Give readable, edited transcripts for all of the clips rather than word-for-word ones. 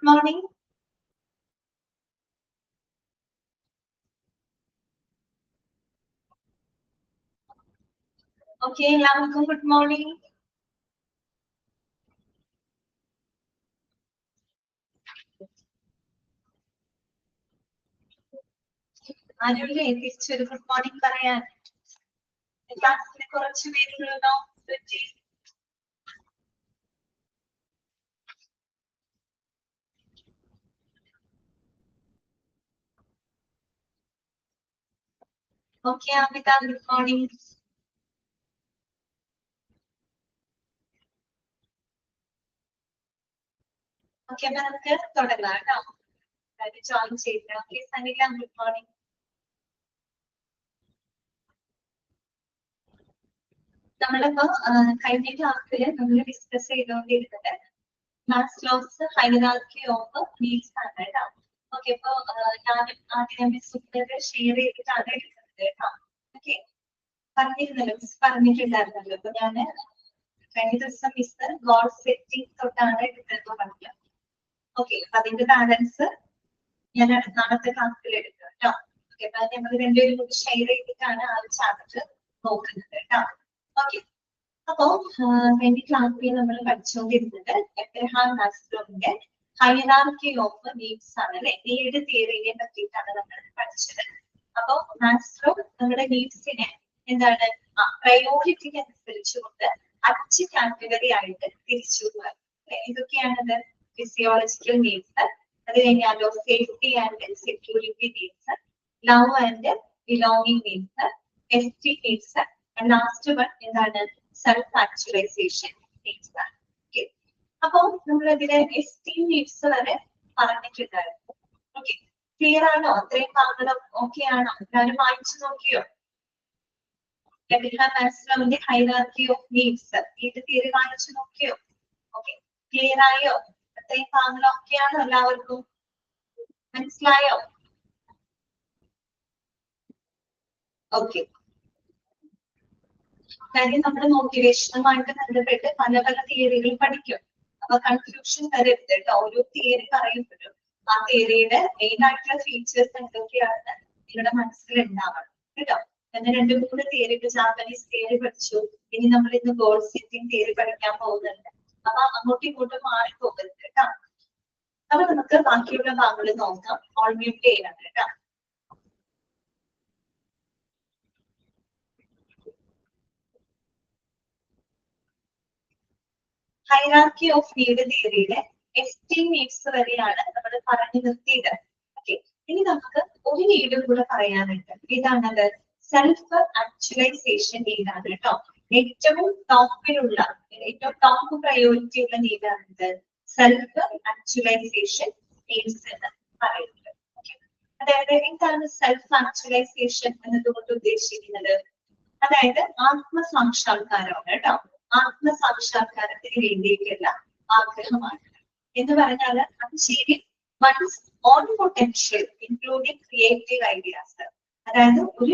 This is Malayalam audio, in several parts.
morning. Okay, എല്ലാവർക്കും good morning. ആരുമില്ലേ തിരിച്ചൊരു ഗുഡ് മോർണിംഗ് പറയാൻ? ക്ലാസ്സിലെ കുറച്ച് പേരുള്ളോ? ഓക്കെ അമിത, ഗുഡ് മോർണിംഗ്. ഓക്കെ, അപ്പൊ നമുക്ക് തുടങ്ങാം കേട്ടോ. ജോയിൻ ചെയ്തിട്ട്. Okay Sanila, good morning. നമ്മളിപ്പോ കഴിഞ്ഞ ക്ലാസ്സിൽ നമ്മൾ ഡിസ്കസ് ചെയ്തുകൊണ്ടിരുന്നത് മാസ്ലോസ് ഹൈറാർക്കി ഓഫ് നീഡ്സ് ആണ് കേട്ടോ. ഓക്കെ, അപ്പൊ ഞാൻ ആദ്യം മിസ്സുകൾ ഷെയർ ചെയ്തിട്ടാണ് എടുക്കുന്നത് കേട്ടോ. ഓക്കെ, പറഞ്ഞിരുന്നല്ലോ, മിസ് പറഞ്ഞിട്ടുണ്ടായിരുന്നല്ലോ. അപ്പൊ ഞാന് കഴിഞ്ഞ ദിവസം മിസ് ഗോൾ സെറ്റിംഗ് തൊട്ടാണ് എടുത്തത് പറഞ്ഞത്. ഓക്കെ, അപ്പൊ അതിന്റെ ബാലൻസ് ഞാൻ നാളത്തെ ക്ലാസ്സിൽ എടുക്കുക കേട്ടോ. ഓക്കെ, അപ്പൊ നമ്മൾ രണ്ടുപേരും കൂടി ഷെയർ ചെയ്തിട്ടാണ് ആ ഒരു ചാപ്റ്റർ നോക്കുന്നത് കേട്ടോ. ഓക്കെ, അപ്പോ കഴിഞ്ഞ ക്ലാസ്സിൽ നമ്മൾ പഠിച്ചുകൊണ്ടിരുന്നത് എബ്രഹാം മാസ്ലോവിന്റെ ഹൈറാർക്കി ഓഫ് നീഡ്സ് ആണ് അല്ലെ. നീഡ് തിയറിയെ പറ്റിയിട്ടാണ് നമ്മൾ പഠിച്ചത്. അപ്പോ മാസ്ലോ നമ്മുടെ നീഡ്സിനെ എന്താണ് പ്രയോറിറ്റിക്ക് അനുസരിച്ചുകൊണ്ട് 5 കാറ്റഗറി ആയിട്ട് തിരിച്ചു. ഇതൊക്കെയാണത് ഫിസിയോളജിക്കൽ നീഡ്സ്, അത് കഴിഞ്ഞാലോ safety and security needs, love and belonging needs, esteem needs, last one എന്താണ് സെൽഫ് ആക്ച്വലൈസേഷൻ നീഡ്സ് ആണ്. അപ്പോ നമ്മൾ ഇതിലെ എസ്റ്റി നീഡ്സ് വരെ പറഞ്ഞിട്ടുണ്ടായിരുന്നു. ഓക്കെ, ക്ലിയർ ആണോ? അത്രയും ഭാഗങ്ങളും ഓക്കെ ആണോ? എല്ലാവരും വായിച്ചു നോക്കിയോ? എബ്രഹാം മാസ്ലോവിന്റെ ഹൈറാർക്കി ഓഫ് നീഡ്സ് ഇത് തിയറി വായിച്ചു നോക്കിയോ? ഓക്കെ, ക്ലിയർ ആയോ? അത്രയും ഭാഗങ്ങൾ ഓക്കെ ആണോ? എല്ലാവർക്കും മനസ്സിലായോ? ഓക്കെ, കാര്യം നമ്മൾ മോട്ടിവേഷനുമായിട്ട് ബന്ധപ്പെട്ട് പല പല തിയറികൾ പഠിക്കും. അപ്പൊ കൺഫ്യൂഷൻ വരരുത് കേട്ടോ. ഓരോ തിയറി പറയുമ്പോഴും ആ തിയറിയുടെ മെയിൻ ആയിട്ടുള്ള ഫീച്ചേഴ്സ് എന്തൊക്കെയാണെന്ന് നിങ്ങളുടെ മനസ്സിൽ ഉണ്ടാവണം കേട്ടോ. പിന്നെ 2-3 തിയറി, ജാപ്പനീസ് തിയറി പഠിച്ചു, ഇനി നമ്മൾ ഇന്ന് ഗോൾ സെറ്റിംഗ് തിയറി പഠിക്കാൻ പോകുന്നുണ്ട്. അപ്പൊ അങ്ങോട്ടും ഇങ്ങോട്ടും മാറിപ്പോകരുത് കേട്ടോ. അപ്പൊ നമുക്ക് ബാക്കിയുള്ള ഭാഗങ്ങൾ നോക്കാം. ഓൾ മ്യൂട്ട് ചെയ്യണം കേട്ടോ. ഹൈറാർക്കി ഓഫ് നീഡ് തിയറിയിലെ എസ്റ്റി നീഡ്സ് വരെയാണ് നമ്മൾ പറഞ്ഞു നിർത്തിയത്. ഓക്കെ, ഇനി നമുക്ക് ഒരു നീഡും കൂടെ പറയാനുണ്ട്. ഇതാണത് സെൽഫ് ആക്ച്വലൈസേഷൻ നീഡാണ് കേട്ടോ. ഏറ്റവും ടോപ്പിലുള്ള, ഏറ്റവും ടോപ്പ് പ്രയോറിറ്റി ഉള്ള നീഡാണിത് സെൽഫ് ആക്ച്വലൈസേഷൻ നീഡ്സ് എന്ന് പറയുന്നത്. അതായത് എന്താണ് സെൽഫ് ആക്ച്വലൈസേഷൻ എന്നതുകൊണ്ട് ഉദ്ദേശിക്കുന്നത്? അതായത് ആത്മസാക്ഷാത്കാരമാണ് കേട്ടോ. ആത്മസാക്ഷാത്കാരത്തിന് വേണ്ടിയിട്ടുള്ള ആഗ്രഹമാണ് എന്ന് പറഞ്ഞാൽ achieving one's own potential including creative ideas. അതായത് ഒരു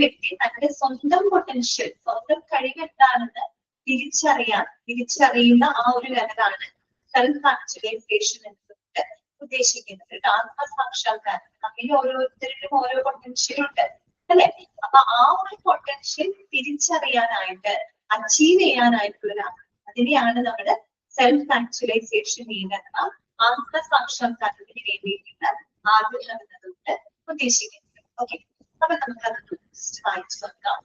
വ്യക്തി തന്റെ സ്വന്തം പൊട്ടൻഷ്യൽ, സ്വന്തം കഴിവ് എന്താണെന്ന് തിരിച്ചറിയുന്ന ആ ഒരു ലെവലാണ് സെൽഫ് ആക്ച്വലൈസേഷൻ എന്നുകൊണ്ട് ഉദ്ദേശിക്കുന്നത്. ആത്മസാക്ഷാത്കാരം, നമ്മിൽ ഓരോരുത്തരിലും ഓരോ പൊട്ടൻഷ്യൽ ഉണ്ട് അല്ലെ. അപ്പൊ ആ ഒരു പൊട്ടൻഷ്യൽ തിരിച്ചറിയാനായിട്ട്, അച്ചീവ് ചെയ്യാനായിട്ടുള്ള അതിനെയാണ് നമ്മുടെ സെൽഫ് ആക്ച്വലൈസേഷൻ നീഡെന്ന ആത്മസാക്ഷാത്കാരത്തിന് വേണ്ടിയിട്ടുള്ള ആഗ്രഹം എന്നതുകൊണ്ട് ഉദ്ദേശിക്കുന്നത്. ഓക്കെ, അപ്പൊ നമുക്കത് വായിച്ചു നോക്കാം.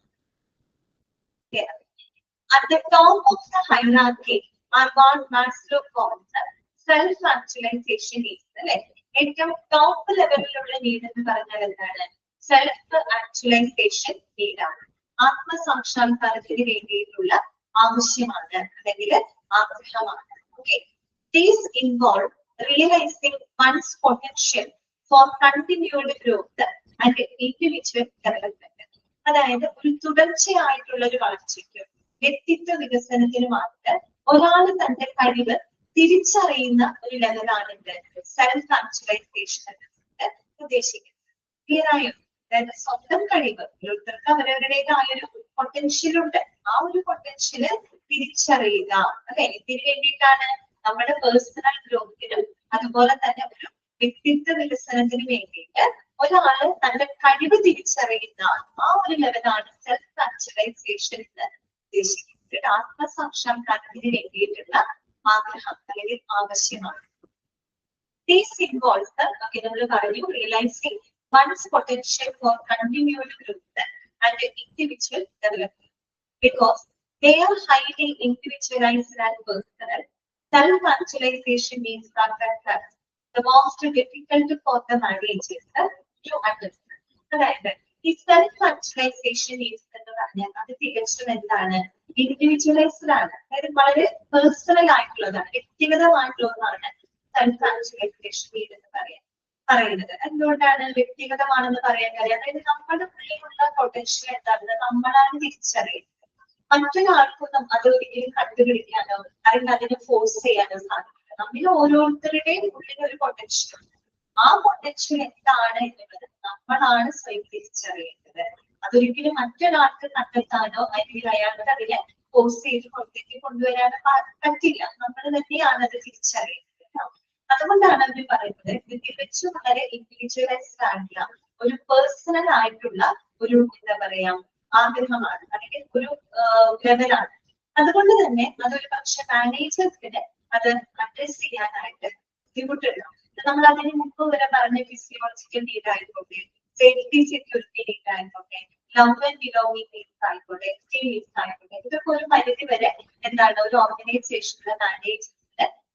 At the top of the hierarchy are what Maslow calls self-actualization needs. അല്ലെ, ഏറ്റവും ടോപ്പ് ലെവലിലുള്ള നീഡ് എന്ന് പറഞ്ഞാൽ എന്താണ്? Self actualisation നീഡാണ്. ആത്മസാക്ഷാത്കാരത്തിന് വേണ്ടിയിട്ടുള്ള ആവശ്യമാണ് അല്ലെങ്കിൽ ആഗ്രഹമാണ്. Okay, these involve realizing one's potential for continued growth and individual development. അതായത് ഒരു തുടർച്ചയായിട്ടുള്ള ഒരു വളർച്ചയ്ക്കും വ്യക്തിത്വ വികസനത്തിനുമായിട്ട് ഒരാൾ തന്റെ കഴിവ് തിരിച്ചറിയുന്ന ഒരു ലെവലാണ് സെൽഫ് ആക്ച്വലൈസേഷൻ എന്നത് ഉദ്ദേശിക്കുന്നത്. ക്ലിയർ ആയോ? അതായത് സ്വന്തം കഴിവ്, ഓരോരുത്തർക്ക് അവരവരുടേതായ ഒരു പൊട്ടൻഷ്യൽ ഉണ്ട്. ആ ഒരു പൊട്ടൻഷ്യല് തിരിച്ചറിയുക. അല്ലെ, ഇതിന് വേണ്ടിയിട്ടാണ് നമ്മുടെ പേഴ്സണൽ ഗ്രോത്തിനും അതുപോലെ തന്നെ ഒരു വ്യക്തിത്വ വികസനത്തിന് വേണ്ടിയിട്ട് ഒരാള് തന്റെ കഴിവ് തിരിച്ചറിയുന്ന ആ ഒരു ലെവലാണ് സെൽഫ് ആക്ച്വലൈസേഷൻ എന്ന് ഉദ്ദേശിക്കുന്നത്. ആത്മസാക്ഷാത്കാരത്തിന് വേണ്ടിയിട്ടുള്ള ആഗ്രഹം അല്ലെങ്കിൽ ആവശ്യമാണ്. This involves realizing one's potential for continued growth and individual development. Because they are highly individualized and personal, self-actualization means that the most difficult for the managers to understand. Right? This self-actualization is individualized and personal self-actualization എന്ന് പറയുന്നത്. എന്തുകൊണ്ടാണ് വ്യക്തിഗതമാണെന്ന് പറയാൻ കാര്യം? അതായത് നമ്മുടെ ഉള്ളിലുള്ള പൊട്ടൻഷ്യൽ എന്താണെന്ന് നമ്മളാണ് തിരിച്ചറിയുന്നത്. മറ്റൊരാൾക്കൊന്നും അത് ഒരിക്കലും കണ്ടുപിടിക്കാനോ അല്ലെങ്കിൽ അതിനെ ഫോഴ്സ് ചെയ്യാനോ സാധിക്കില്ല. നമ്മൾ ഓരോരുത്തരുടെയും ഉള്ളിൽ ഒരു പൊട്ടൻഷ്യൽ, ആ പൊട്ടൻഷ്യൽ എന്താണ് എന്നുള്ളത് നമ്മളാണ് സ്വയം തിരിച്ചറിയേണ്ടത്. അതൊരിക്കലും മറ്റൊരാൾക്ക് കണ്ടെത്താനോ അല്ലെങ്കിൽ അയാൾക്ക് അതിനെ ഫോഴ്സ് ചെയ്ത് പുറത്തേക്ക് കൊണ്ടുവരാനോ പറ്റില്ല. നമ്മൾ തന്നെയാണ് അത് തിരിച്ചറിയുന്നത്. അതുകൊണ്ടാണ് അവർ പറയുന്നത് തികച്ചും വളരെ ഇൻഡിവിജ്വലൈസ്ഡ് ആയിട്ടുള്ള ഒരു പേഴ്സണൽ ആയിട്ടുള്ള ഒരു എന്താ പറയാ ആഗ്രഹമാണ് അല്ലെങ്കിൽ ഒരു ലെവലാണ്. അതുകൊണ്ട് തന്നെ അതൊരു പക്ഷെ മാനേജേഴ്സിന് അത് അഡ്രസ് ചെയ്യാനായിട്ട് ബുദ്ധിമുട്ടുണ്ടാവും. നമ്മൾ അതിന് മുമ്പ് വരെ പറഞ്ഞ ഫിസിയോളജിക്കൽ നീഡ് ആയിക്കോട്ടെ, സേഫ്റ്റി സെക്യൂരിറ്റി നീഡ് ആയിക്കോട്ടെ, ലവ് ആൻഡ് ബിലോങ്ങിങ് നീഡ്സ് ആയിക്കോട്ടെ, എക്സ്ട്രീം നീഡ്സ് ആയിക്കോട്ടെ, ഇതൊക്കെ ഒരു പരിധി വരെ എന്താണ് ഒരു ഓർഗനൈസേഷനിലെ മാനേജേഴ്സിന്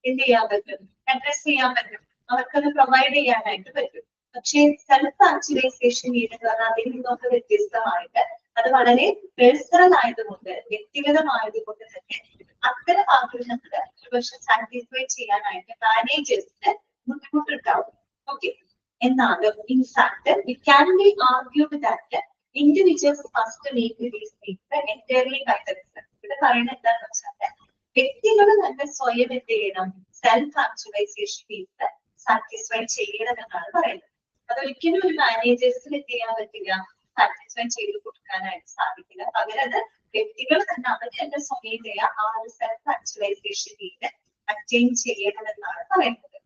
എന്ത് ചെയ്യാൻ പറ്റും, അഡ്രസ് ചെയ്യാൻ പറ്റും, അവർക്കത് പ്രൊവൈഡ് ചെയ്യാനായിട്ട് പറ്റും. പക്ഷേ സെൽഫ് ആക്ച്വലൈസേഷൻ നീഡ് എന്ന് പറഞ്ഞാൽ അതിൽ നിന്നൊക്കെ വ്യത്യസ്തമായിട്ട് അത് വളരെ പേഴ്സണൽ ആയതുകൊണ്ട്, വ്യക്തിഗതമായതുകൊണ്ട് തന്നെ അത്തരം ആഗ്രഹങ്ങൾ ഒരുപക്ഷെ സാറ്റിസ്ഫൈ ചെയ്യാനായിട്ട് മാനേജേഴ്സിന് ബുദ്ധിമുട്ടുണ്ടാവും. ഓക്കെ, എന്നാലും in fact it can be argued that individuals must meet these needs entirely by themselves. ഇവിടെ പറയുന്നത് എന്താണെന്ന് വെച്ചാൽ വ്യക്തികൾ തന്നെ സ്വയം എന്ത് ചെയ്യണം, സെൽഫ് ആക്ച്വലൈസേഷൻ നീഡ്സ് സാറ്റിസ്ഫൈ ചെയ്യണമെന്നാണ് പറയുന്നത്. അതൊരിക്കലും ഒരു മാനേജേഴ്സിന് എന്ത് ചെയ്യാൻ പറ്റില്ല, സാറ്റിസ്ഫൈ ചെയ്ത് കൊടുക്കാനായിട്ട് സാധിക്കില്ല. പകരം അത് വ്യക്തികൾ തന്നെ അവർ തന്നെ സ്വമേധയാ ആ ഒരു സെൽഫ് ആക്ച്വലൈസേഷൻ നീഡ് അറ്റൈൻ ചെയ്യണമെന്നാണ് പറയുന്നത്.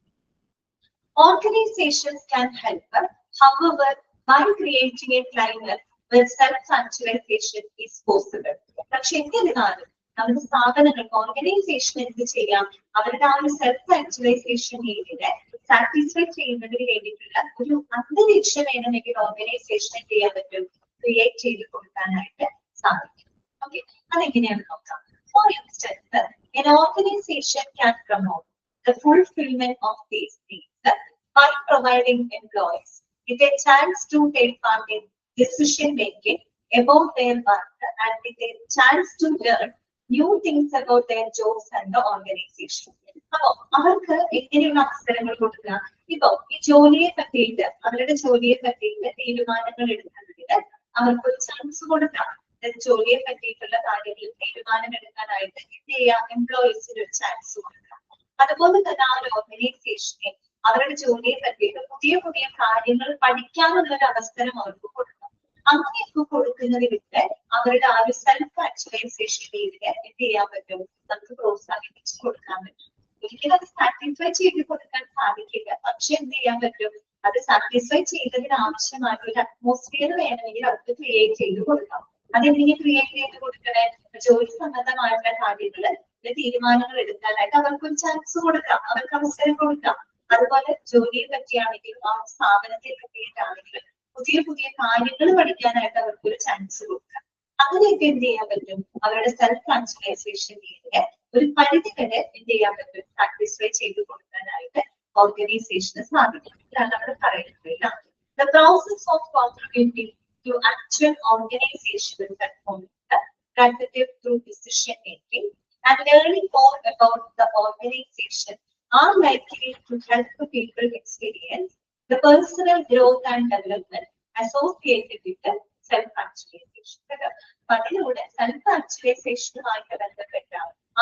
Organizations can help, however, by creating a climate where self-actualization is possible. പക്ഷെ എന്നിരുന്നാലും നമ്മുടെ സ്ഥാപനങ്ങൾക്ക്, ഓർഗനൈസേഷൻ എന്ത് ചെയ്യാം, അവരുടെ ആ ഒരു സെൽഫ് ആക്ച്വലൈസേഷൻ നീഡിനെ സാറ്റിസ്ഫൈ ചെയ്യുന്നതിന് വേണ്ടിയിട്ടുള്ള ഒരു അന്തരീക്ഷം വേണമെങ്കിൽ ഓർഗനൈസേഷൻ എന്ത് ചെയ്യാൻ പറ്റും, ക്രിയേറ്റ് ചെയ്ത് കൊടുക്കാനായിട്ട് സാധിക്കും. ഓക്കെ, അതെങ്ങനെയാണ് നോക്കാം. For instance, an organization can promote the fulfillment of these needs by providing employees with a chance to take part in decision making about their work and with a chance to learn new things about their jobs and the organization. അപ്പൊ അവർക്ക് എങ്ങനെയുള്ള അവസരങ്ങൾ കൊടുക്കുക? ഇപ്പൊ ഈ ജോലിയെ പറ്റിയിട്ട്, അവരുടെ ജോലിയെ പറ്റിയിട്ട് തീരുമാനങ്ങൾ എടുക്കുന്നതിന് അവർക്ക് ഒരു ചാൻസ് കൊടുക്കാം. ജോലിയെ പറ്റിയിട്ടുള്ള കാര്യങ്ങളിൽ തീരുമാനം എടുക്കാനായിട്ട് എന്ത് ചെയ്യാം, എംപ്ലോയീസിന് ഒരു ചാൻസ് കൊടുക്കാം. അതുപോലെ തന്നെ ആ ഒരു ഓർഗനൈസേഷനെ അവരുടെ ജോലിയെ പറ്റിയിട്ട് പുതിയ പുതിയ കാര്യങ്ങൾ പഠിക്കാനുള്ള ഒരു അവസരം അവർക്ക് കൊടുക്കാം. അങ്ങനെയൊക്കെ കൊടുക്കുന്നതിലൂടെ അവരുടെ ആ ഒരു സെൽഫ് ആക്ച്വലൈസേഷൻ രീതിയിൽ എന്ത് ചെയ്യാൻ പറ്റും, നമുക്ക് പ്രോത്സാഹിപ്പിച്ച് കൊടുക്കാൻ പറ്റും. ഒരിക്കലും അത് സാറ്റിസ്ഫൈ ചെയ്ത് കൊടുക്കാൻ സാധിക്കില്ല, പക്ഷെ എന്ത് ചെയ്യാൻ പറ്റും, അത് സാറ്റിസ്ഫൈ ചെയ്തതിന് ആവശ്യമായ ഒരു അറ്റ്മോസ്ഫിയർ വേണമെങ്കിൽ അവർക്ക് ക്രിയേറ്റ് ചെയ്ത് കൊടുക്കാം. അതെങ്ങനെ ക്രിയേറ്റ് ചെയ്ത് കൊടുക്കണേ? ജോലി സംബന്ധമായിട്ടുള്ള കാര്യങ്ങള് തീരുമാനങ്ങൾ എടുക്കാനായിട്ട് അവർക്കൊരു ചാൻസ് കൊടുക്കാം, അവർക്ക് അവസരം കൊടുക്കാം. അതുപോലെ ജോലിയെ പറ്റിയാണെങ്കിലും ആ സ്ഥാപനത്തെ പറ്റിയിട്ടാണെങ്കിലും പുതിയ പുതിയ കാര്യങ്ങൾ പഠിക്കാനായിട്ട് അവർക്കൊരു ചാൻസ് കൊടുക്കാം. അങ്ങനെയൊക്കെ എന്ത് ചെയ്യാൻ പറ്റും, അവരുടെ സെൽഫ് ആക്ച്വലൈസേഷൻ നീഡിനെ ഒരു പരിധി വരെ എന്ത് ചെയ്യാൻ പറ്റും, സാറ്റിസ്ഫൈ ചെയ്ത് കൊടുക്കാനായിട്ട് ഓർഗനൈസേഷന് സാധിക്കും. ഇതാണ് നമ്മൾ പറയുന്നത്. The process of contributing to actual organizational performance, practice through decision making and learning more about the organization are likely to help the people experience the personal growth and development associated with the self-actualization. അതിലൂടെ സെൽഫ് ആക്ച്വലൈസേഷനുമായിട്ട് ബന്ധപ്പെട്ട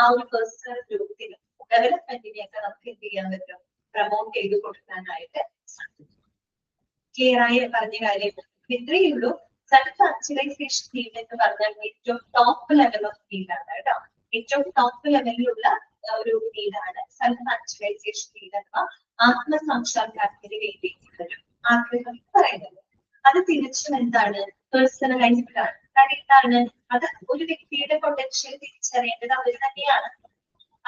ആ ഒരു പേഴ്സണൽ ഗ്രോത്തിനും ഡെവലപ്മെന്റിനെയൊക്കെ നമുക്ക് എന്ത് ചെയ്യാൻ പറ്റും, പ്രൊമോട്ട് ചെയ്ത് കൊടുക്കാനായിട്ട് സാധിക്കും. ക്ലിയർ ആയി പറഞ്ഞ കാര്യം ഇത്രയേ ഉള്ളൂ. സെൽഫ് ആക്ച്വലൈസേഷൻ നീഡ് എന്ന് പറഞ്ഞാൽ ഏറ്റവും ടോപ്പ് ലെവൽ ഓഫ് നീഡാണ് കേട്ടോ. ഏറ്റവും ടോപ്പ് ലെവലിലുള്ള ഒരു നീഡാണ് സെൽഫ് ആക്ച്വലൈസേഷൻ നീഡ് അഥവാ ആത്മസാക്ഷാത്കാരത്തിന് വേണ്ടിയിട്ടുള്ളൊരു ആഗ്രഹം പറയുന്നത്. അത് തികച്ചും എന്താണ്, പേഴ്സണലൈസ്ഡ് ആണ്. കാരണം എന്താണ്, അത് ഒരു വ്യക്തിയുടെ പൊട്ടൻഷ്യൽ തിരിച്ചറിയേണ്ടത് അവർ തന്നെയാണ്.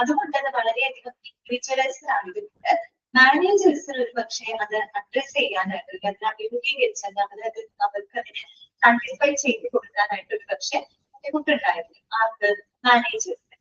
അതുകൊണ്ട് അത് വളരെയധികം ഇൻഡിവിജ്വലൈസ്ഡ് ആണ്. ഇതുകൊണ്ട് മാനേജേഴ്സിന് ഒരു പക്ഷേ അത് അഡ്രസ് ചെയ്യാനായിട്ട് അത് അഭിമുഖീകരിച്ചാൽ അവർക്ക് അതിനെ സാറ്റിസ്ഫൈ ചെയ്ത് കൊടുക്കാനായിട്ട് ഒരു പക്ഷെ ബുദ്ധിമുട്ടുണ്ടായിരുന്നു ആർക്ക്, മാനേജേഴ്സിന്.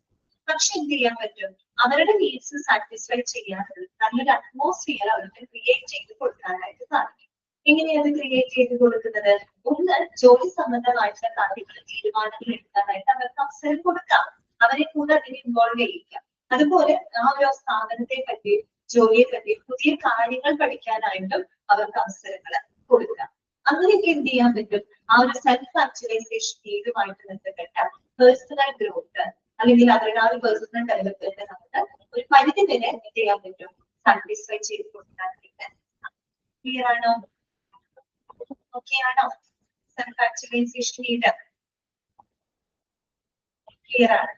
പക്ഷെ എന്ത് ചെയ്യാൻ പറ്റും, അവരുടെ നീഡ്സ് സാറ്റിസ്ഫൈ ചെയ്യാനുള്ള നല്ലൊരു അറ്റ്മോസ്ഫിയർ അവർക്ക് ക്രിയേറ്റ് ചെയ്ത് കൊടുക്കാനായിട്ട് സാധിക്കും. എങ്ങനെയാണ് ക്രിയേറ്റ് ചെയ്ത് കൊടുക്കുന്നത്? ഒന്ന്, ജോലി സംബന്ധമായിട്ടുള്ള കാര്യങ്ങൾ തീരുമാനങ്ങൾ എടുക്കാനായിട്ട് അവർക്ക് അവസരം കൊടുക്കാം, അവരെ കൂടെ അതിനെ ഇൻവോൾവ് ചെയ്യിക്കാം. അതുപോലെ ആ ഒരു സ്ഥാപനത്തെ പറ്റി, ജോലിയെ പറ്റി പുതിയ കാര്യങ്ങൾ പഠിക്കാനായിട്ടും അവർക്ക് അവസരങ്ങൾ കൊടുക്കാം. അങ്ങനെയൊക്കെ എന്ത് ചെയ്യാൻ പറ്റും, ആ ഒരു സെൽഫ് ആക്ച്വലൈസേഷൻ നീഡുമായിട്ട് ബന്ധപ്പെട്ട പേഴ്സണൽ ഗ്രോത്ത് അല്ലെങ്കിൽ അവരുടെ ആ ഒരു പേഴ്സണൽ ഡെവലപ്മെന്റ് നമുക്ക് ഒരു പരിധി വരെ എന്ത് ചെയ്യാൻ പറ്റും, സാറ്റിസ്ഫൈ ചെയ്ത് കൊടുക്കാനായിട്ട്. ക്ലിയർ ആണോ? ഓക്കെ ആണോ? സെൽഫ് ആക്ച്വലൈസേഷൻ നീഡ് ക്ലിയർ ആണ്?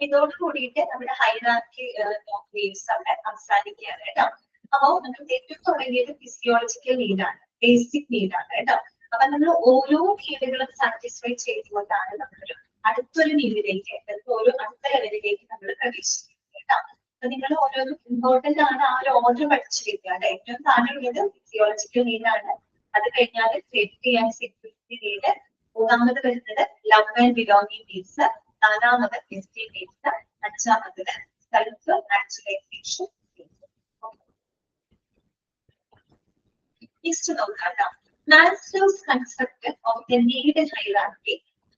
ഇതോട് കൂടിയിട്ട് നമ്മുടെ ഹൈറാർക്കി ഓഫ് നീഡ്സ് അവിടെ അവസാനിക്കുകയാണ് കേട്ടോ. അപ്പോ നമ്മൾ ഏറ്റവും തുടങ്ങിയത് ഫിസിയോളജിക്കൽ നീഡാണ്, ബേസിക് നീഡാണ് കേട്ടോ. അപ്പൊ നമ്മൾ ഓരോ നീഡുകളും സാറ്റിസ്ഫൈ ചെയ്തുകൊണ്ടാണ് നമ്മളൊരു അടുത്തൊരു നീഡിലേക്ക്, ഓരോ അടുത്ത ലെവലിലേക്ക് നമ്മൾ പ്രവേശിക്കുന്നത് കേട്ടോ. അപ്പൊ നിങ്ങൾ ഓരോന്നും ഇമ്പോർട്ടന്റ് ആണ്, ആ ഒരു ഓർഡർ പഠിച്ചിരിക്കുക. ഏറ്റവും താഴെയുള്ളത് ഫിസിയോളജിക്കൽ നീഡാണ്, അത് കഴിഞ്ഞാൽ സേഫ്റ്റി ആൻഡ് സെക്യൂരിറ്റി നീഡ്, മൂന്നാമത് വരുന്നത് ലവ് ആൻഡ് ബിലോങ്ങിങ് നീഡ്സ്, നാലാമത് എസ്റ്റീം നീഡ്സ്, അഞ്ചാമത് സെൽഫ് ആക്ച്വലൈസേഷൻ. Next നോക്കാം. Maslow's concept of the need hierarchy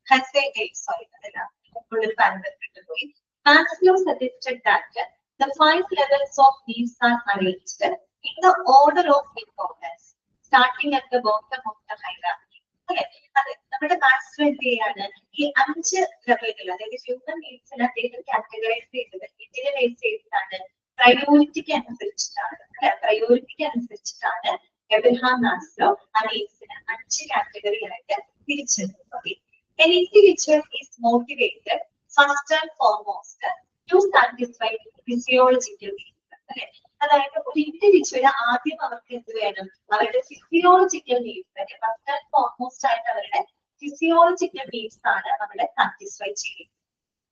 has Maslow suggested that the 5 levels of needs are arranged in the order of importance, starting at the bottom of the hierarchy. Okay, നമ്മുടെ മാസ്ലോ എന്ത് ചെയ്യാണ്, ഈ 5 ലെവലുകൾ, അതായത് ഹ്യൂമൻ നീഡ്സിനെ അദ്ദേഹം കാറ്റഗറൈസ് ചെയ്തത് ഇതിനെ ബേസ് ചെയ്തിട്ടാണ്, പ്രയോറിറ്റിക്ക് അനുസരിച്ചിട്ടാണ്. പ്രയോറിറ്റിക്ക് അനുസരിച്ചിട്ടാണ് എബ്രഹാം മാസ്ലോ ആ നീഡ്സിനെ 5 കാറ്റഗറി ആയിട്ട് തിരിച്ചത്. Okay, an individual is motivated first and foremost to satisfy physiological needs. Okay, അതായത് ഒരു ഇൻഡിവിജ്വൽ ആദ്യം അവർക്ക് എന്ത് വേണം, അവരുടെ physiological needs, first and foremost ആയിട്ട് അവരുടെ ഫിസിയോളജിക്കൽ നീഡ്സ് ആണ് അവരുടെ സാറ്റിസ്ഫൈ ചെയ്യുന്നത്.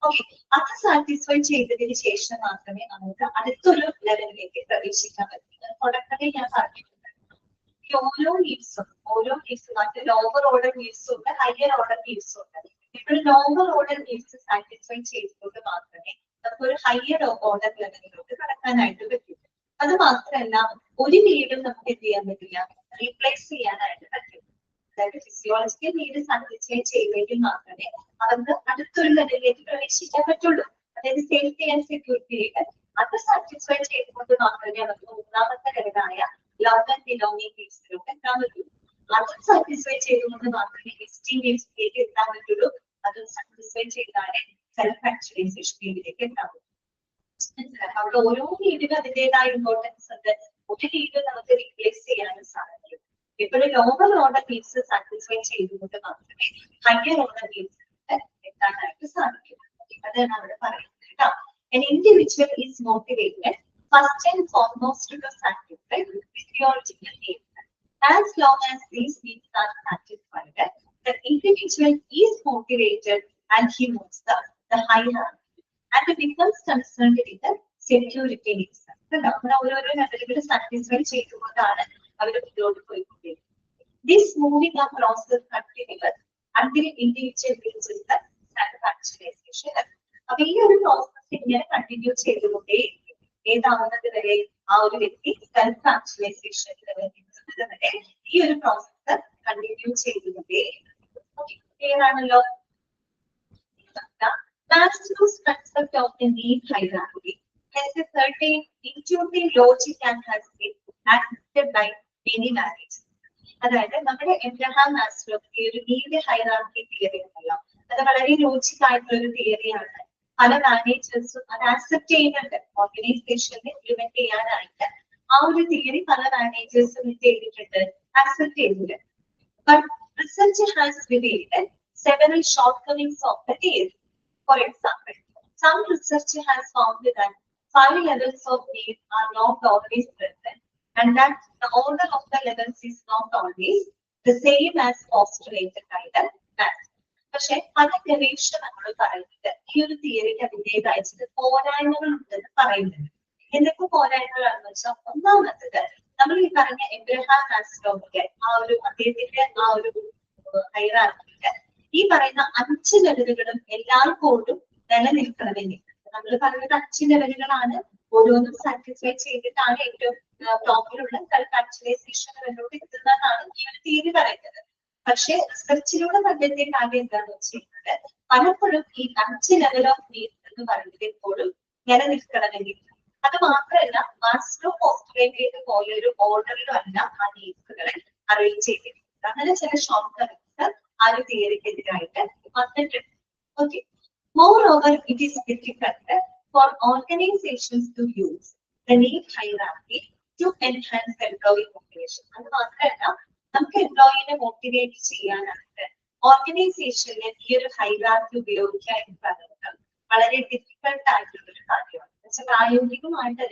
ഓക്കെ, അത് സാറ്റിസ്ഫൈ ചെയ്തതിന് ശേഷം മാത്രമേ നമുക്ക് അടുത്തൊരു ലെവലിലേക്ക് പ്രവേശിക്കാൻ പറ്റൂ. തുടക്കത്തിൽ ഞാൻ പറഞ്ഞിട്ടുണ്ട്, ഓരോ നീഡ്സും മറ്റ് ലോവർ ഓർഡർ നീഡ്സും ഉണ്ട്, ഹയർ ഓർഡർ നീഡ്സും ഉണ്ട്. ഇപ്പോൾ ലോവർ ഓർഡർ നീഡ്സ് സാറ്റിസ്ഫൈ ചെയ്തുകൊണ്ട് മാത്രമേ നമുക്ക് ഒരു ഹയർ ഓർഡർ ലെവലിലോട്ട് കടക്കാനായിട്ട് പറ്റും. അത് മാത്രമല്ല, ഒരു നീഡും നമുക്ക് എന്ത് ചെയ്യാൻ പറ്റില്ല, റീപ്ലേസ് ചെയ്യാനായിട്ട് പറ്റും. അതായത് ഫിസിയോളജിക്കൽ നീഡ് സാറ്റിസ്ഫൈ ചെയ്തെങ്കിൽ മാത്രമേ അവർക്ക് അടുത്തൊരു ലെവലിലേക്ക് പ്രവേശിക്കാൻ പറ്റുള്ളൂ. അതായത് സേഫ്റ്റി ആൻഡ് സെക്യൂരിറ്റിയിലേക്ക് അത് സാറ്റിസ്ഫൈ ചെയ്തുകൊണ്ട് മാത്രമേ അവർക്ക് മൂന്നാമത്തെ ലെവലായ ലവ് ആൻഡ് ബിലോങ്ങിങ് നീഡ്സിലോട്ട് എത്താൻ പറ്റുള്ളൂ. അത് സാറ്റിസ്ഫൈ ചെയ്തുകൊണ്ട് മാത്രമേ എസ്റ്റീം നീഡ്സിലേക്ക് എത്താൻ പറ്റുള്ളൂ. അത് സാറ്റിസ്ഫൈ ചെയ്താലേ സെൽഫ് ആക്ച്വലൈസേഷൻ നീഡിലേക്ക് എത്താൻ പറ്റും. അവിടെ ഓരോ നീഡിനും അതിൻ്റെതായ ഇമ്പോർട്ടൻസ് ഉണ്ട്. ഒരു നീഡ് നമുക്ക് റീപ്ലേസ് ചെയ്യാനും സാധിക്കും. ഇപ്പോഴും ലോവർ ഓർഡർ നീഡ്സ് സാറ്റിസ്ഫൈ ചെയ്തുകൊണ്ട് മാത്രമേ ഹയർ ഓർഡർ നീഡ്സിലോട്ട് എത്താനായിട്ട് സാധിക്കും. അതാണ് അവിടെ പറയുന്നത് കേട്ടോ. An individual is motivated first and foremost to satisfy physiological needs. As long as these needs are satisfied, the individual is motivated and he moves the hierarchy and becomes concerned with the security needs. നമ്മുടെ ഓരോരോ ലെവലുകൾ സാറ്റിസ്ഫൈ ചെയ്തുകൊണ്ടാണ് അവർ മുന്നോട്ട് പോയിക്കൊണ്ടിരിക്കുന്നത്. This moving up process continues until individual reaches the self-actualization. അപ്പൊ ഈ ഒരു പ്രോസസ് ഇങ്ങനെ കണ്ടിന്യൂ ചെയ്തുകൊണ്ടേ ഏതാവുന്നത് വരെ ആ ഒരു വ്യക്തി സെൽഫ് ആക്ച്വലൈസേഷൻ വരെ ഈ ഒരു പ്രോസസ് കണ്ടിന്യൂ ചെയ്തുകൊണ്ടേ. ക്ലിയർ ആണല്ലോ? Maslow's concept of the need hierarchy has a certain intuitive logic and has been accepted by many managers. അതായത് നമ്മുടെ എബ്രഹാം മാസ്ലോ ഈ ഒരു നീഡ് ഹൈറാർക്കി തിയറി ഉണ്ടല്ലോ, അത് വളരെ ലോജിക് ആയിട്ടുള്ള ഒരു തിയറിയാണ്. പല മാനേജേഴ്സും അത് ആക്സെപ്റ്റ് ചെയ്യുന്നുണ്ട്. ഓർഗനൈസേഷനെ ഇംപ്ലിമെന്റ് ചെയ്യാനായിട്ട് ആ ഒരു തിയറി പല മാനേജേഴ്സും എന്ത് ചെയ്തിട്ടുണ്ട്, ആക്സെപ്റ്റ് ചെയ്തിട്ടുണ്ട്. But research has revealed several shortcomings of the theory. For example, Some research has found that 5 levels of needs are not always present, and that the order of the levels is not always the same as postulated by the math. പക്ഷെ പല ഗവേഷണങ്ങൾ പറയുന്നത് ഈ ഒരു തിയറിക്ക് അതിൻ്റെതായ ചില പോരായ്മകൾ ഉണ്ടെന്ന് പറയുന്നുണ്ട്. എന്തൊക്കെ പോരായ്മകളാണെന്ന് വെച്ചാൽ, ഒന്നാമത്തത് നമ്മൾ ഈ പറഞ്ഞ എബ്രഹാം മാസ്ലോവിന്റെ ആ ഒരു അദ്ദേഹത്തിന്റെ ആ ഒരു ഹൈറാർക്കിയില് ഈ പറയുന്ന 5 ലെവലുകളും എല്ലായ്പ്പോഴും നിലനിൽക്കണമെങ്കിൽ, നമ്മൾ പറയുന്നത് 5 ലെവലുകളാണ്, ഓരോന്നും സാറ്റിസ്ഫൈ ചെയ്തിട്ടാണ് ഏറ്റവും ടോപ്പിലുള്ള സെൽഫ് ആക്ച്വലൈസേഷൻ ലെവലിലോട്ട് എത്തുന്നതാണ് ഈ ഒരു തിയറി പറയുന്നത്. പക്ഷെ റിസർച്ചിലൂടെ കണ്ടെത്തിയ കാര്യം എന്താണെന്ന് വെച്ച് കഴിഞ്ഞാൽ, പലപ്പോഴും ഈ 5 ലെവൽ ഓഫ് നീഡ്സ് എന്ന് പറയുന്നത് എപ്പോഴും നിലനിൽക്കണമെങ്കിൽ, അത് മാത്രമല്ല മാസ്ലോ പോസ്റ്റുലേറ്റ് പോലെ ഒരു ഓർഡറിലും അല്ല ആ നീഡ്സുകളെ അറേഞ്ച് ചെയ്തിരിക്കുന്നത്. അങ്ങനെ ചില ഷോർട്ട് കട്ട്സ് ആ ഒരു തിയറിക്കെതിരായിട്ട് വന്നിട്ടുണ്ട്. Okay, moreover it is difficult for organizations to use the need hierarchy to enhance employee motivation. അത് മാത്രമല്ല, നമുക്ക് എംപ്ലോയിനെ മോട്ടിവേറ്റ് ചെയ്യാനായിട്ട് ഓർഗനൈസേഷനിൽ ഈ ഒരു ഹൈറാർക്കി ഉപയോഗിക്കുക എന്ന് പറയുന്നത് വളരെ ഡിഫിക്കൽട്ട് ആയിട്ടുള്ള ഒരു കാര്യമാണ്. പക്ഷെ പ്രായോഗികമായിട്ട്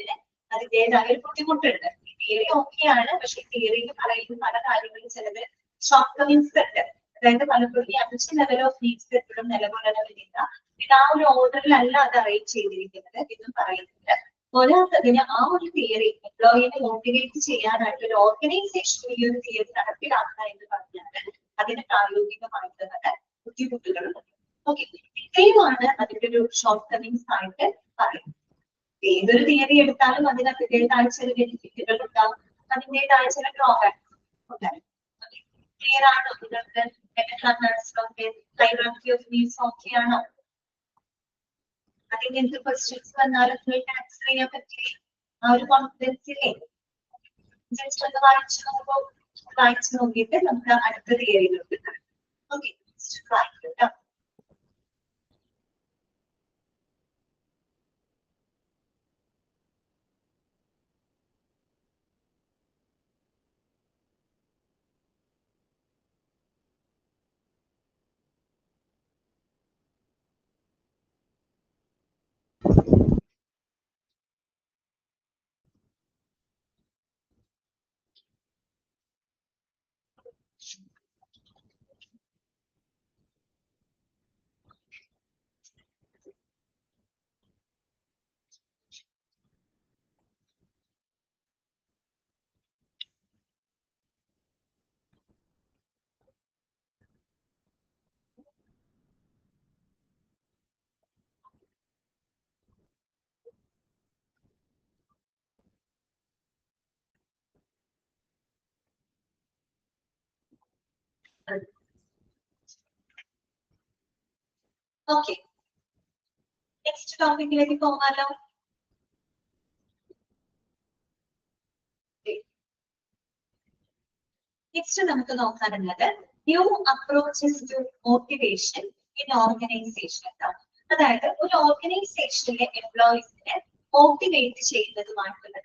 അതിൻ്റെതായ ഒരു ബുദ്ധിമുട്ടുണ്ട്. തിയറി ഓക്കെയാണ്, പക്ഷെ തിയറിയിൽ പറയുന്ന പല കാര്യങ്ങളും ചിലത് ഷോർട്ട് കമിങ്സ് ഉണ്ട്. അതായത് പലപ്പോഴും ഈ 5 ലെവൽ ഓഫ് നീഡ്സ് എപ്പോഴും നിലകൊള്ളണമെന്നില്ല, ഇത് ആ ഒരു ഓർഡറിലല്ല അത് അറേഞ്ച് ചെയ്തിരിക്കുന്നത് എന്നും പറയുന്നുണ്ട്. പോരാത്തതിന് ആ ഒരു തിയറി എംപ്ലോയിനെ മോട്ടിവേറ്റ് ചെയ്യാനായിട്ട് ഒരു ഓർഗനൈസേഷൻ ഈ ഒരു തിയറി നടപ്പിലാക്കുക എന്ന് പറഞ്ഞാൽ അതിന് പ്രായോഗികമായിട്ടുള്ള ബുദ്ധിമുട്ടുകളുണ്ട്. ഓക്കെ, ഇത്രയുമാണ് അതിന്റെ ഒരു ഷോർട്ട് കമിങ്സ് ആയിട്ട് പറയുന്നത്. ഏതൊരു തിയറി എടുത്താലും അതിന് അതിൻ്റെതായ ചില ബെനിഫിറ്റുകൾ ഉണ്ടാവും, അതിൻ്റെതായ ചില ഡ്രോബാക്സ് ഉണ്ടാവും. ക്ലിയർ ആണോ നിങ്ങൾക്ക്? ഹൈറാർക്കി ഓഫ് നീഡ്സ് ഓക്കെയാണോ? അതിന് എന്ത് ക്വസ്റ്റ്യൻസ് വന്നാലും നിങ്ങൾക്ക് ആൻസർ ചെയ്യാൻ പറ്റില്ലേ? ആ ഒരു കോൺഫിഡൻസ് ഇല്ലേ? ജസ്റ്റ് ഒന്ന് വായിച്ചു നോക്കിയിട്ട് നമുക്ക് അടുത്ത തിയറിയിലോട്ട് ഓക്കെ കേട്ടോ. ഓക്കെ, നെക്സ്റ്റ് ടോപ്പിക്കിലേക്ക് പോകാമല്ലോ. നെക്സ്റ്റ് നമുക്ക് നോക്കാനുള്ളത് new approaches to motivation in organisation. അതായത് ഒരു ഓർഗനൈസേഷനിലെ എംപ്ലോയീസിനെ മോട്ടിവേറ്റ് ചെയ്യുന്നതുമായിട്ടുള്ള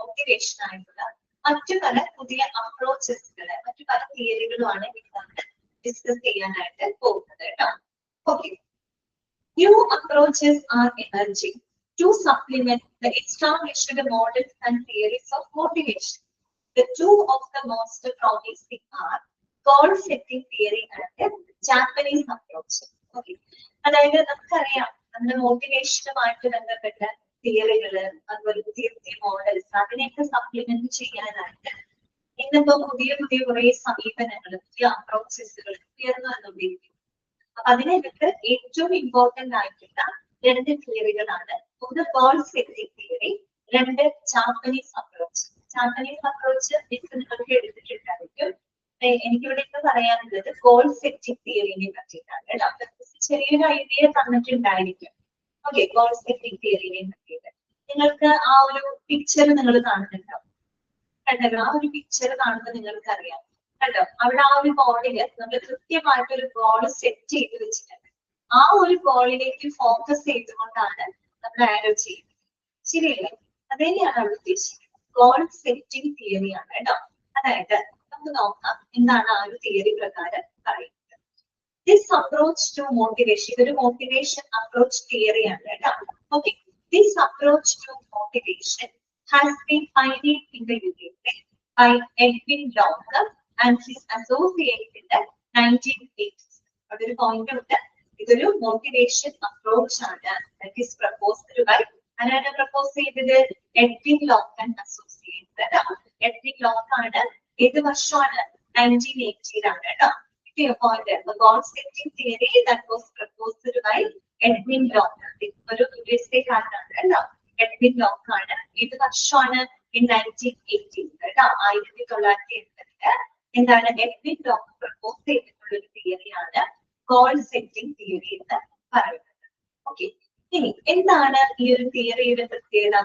മോട്ടിവേഷൻ ആയിട്ടുള്ള മറ്റു പല പുതിയ അപ്രോച്ചസുകള്, മറ്റു പല തിയറികളുമാണ് ഇതാണ് ഡിസ്കസ് ചെയ്യാനായിട്ട് പോകുന്നത് കേട്ടോ. Okay, new approaches are emerging to supplement the established models and theories of motivation. The two of the most promising are goal setting theory and Japanese approach. Okay, അതായത് നമുക്കറിയാം നമ്മുടെ മോട്ടിവേഷനുമായിട്ട് ബന്ധപ്പെട്ട തിയറികള്, അതുപോലെ പുതിയ പുതിയ മോഡൽസ്, അതിനെയൊക്കെ സപ്ലിമെന്റ് ചെയ്യാനായിട്ട് ഇന്നിപ്പോ പുതിയ പുതിയ കുറെ സമീപനങ്ങൾ, പുതിയ അപ്രോച്ചസുകൾ ഉയർന്നു വന്നുകൊണ്ടിരിക്കും. അപ്പൊ അതിനകത്ത് ഏറ്റവും ഇമ്പോർട്ടന്റ് ആയിട്ടുള്ള 2 തിയറികളാണ്. ഒന്ന് goal setting theory, 2 Japanese approach. Japanese approach നിങ്ങൾക്ക് എടുത്തിട്ടുണ്ടായിരിക്കും. എനിക്കിവിടെ ഇപ്പൊ പറയാനുള്ളത് ഗോൾ സെറ്റിംഗ് തിയറിനെ പറ്റിയിട്ടാണ് കേട്ടോ. ചെറിയൊരു ഐഡിയ തന്നിട്ടുണ്ടായിരിക്കും. ഓക്കെ, ഗോൾ സെറ്റിംഗ് തിയറിനെ പറ്റിയിട്ട് നിങ്ങൾക്ക് ആ ഒരു പിക്ചർ നിങ്ങൾ കാണുന്നുണ്ടാവും. കണ്ടല്ലോ, ആ ഒരു പിക്ചർ കാണുമ്പോൾ നിങ്ങൾക്ക് അറിയാം കണ്ടോ, അവിടെ ആ ഒരു ഗോളില് നമ്മൾ കൃത്യമായിട്ട് ഒരു ഗോൾ സെറ്റ് ചെയ്ത് വെച്ചിട്ടുണ്ട്. ആ ഒരു ഗോളിലേക്ക് ഫോക്കസ് ചെയ്തുകൊണ്ടാണ് നമ്മൾ ആരോ ചെയ്യുന്നത്. ശരിയല്ലേ? അതന്നെയാണ് അവിടെ ഉദ്ദേശിക്കുന്നത്. ഗോൾ സെറ്റിംഗ് തിയറിയാണ് കേട്ടോ. അതായത് നമുക്ക് നോക്കാം എന്താണ് ആ ഒരു തിയറി പ്രകാരം പറയുന്നത്. This approach to motivation, ഇതൊരു motivation approach theory ആണ് കേട്ടോ. Okay, this approach to motivation has been pioneered in the UK by Edwin Locker and his associates in the 1980s. അതൊരു പോയിന്റ് ഉണ്ട്. ഇതൊരു motivation approach ആണ്. That is proposed by ആരാണ് പ്രപ്പോസ് ചെയ്തത്? Edwin lock and associates. Edwin Locke ആണ്. ഏത് വർഷമാണ്? 1980 കേട്ടോ. The goal setting theory that was proposed by Edwin Locke. ഒരു യുഎസ്എക്കാരനാണ് കേട്ടോ. എഡ്വിൻ ലോക്ക് ആണ്. ഏത് വർഷമാണ്? in 1980 കേട്ടോ. 1980 എന്താണ് എഡ്വിൻ ലോക്ക് പ്രപ്പോസ് ചെയ്തിട്ടുള്ള ഒരു തിയറിയാണ് ഗോൾ സെറ്റിംഗ് തിയറി എന്ന് പറയുന്നത്. ഓക്കെ, ഇനി എന്താണ് ഈ ഒരു തിയറിയുടെ പ്രത്യേകത?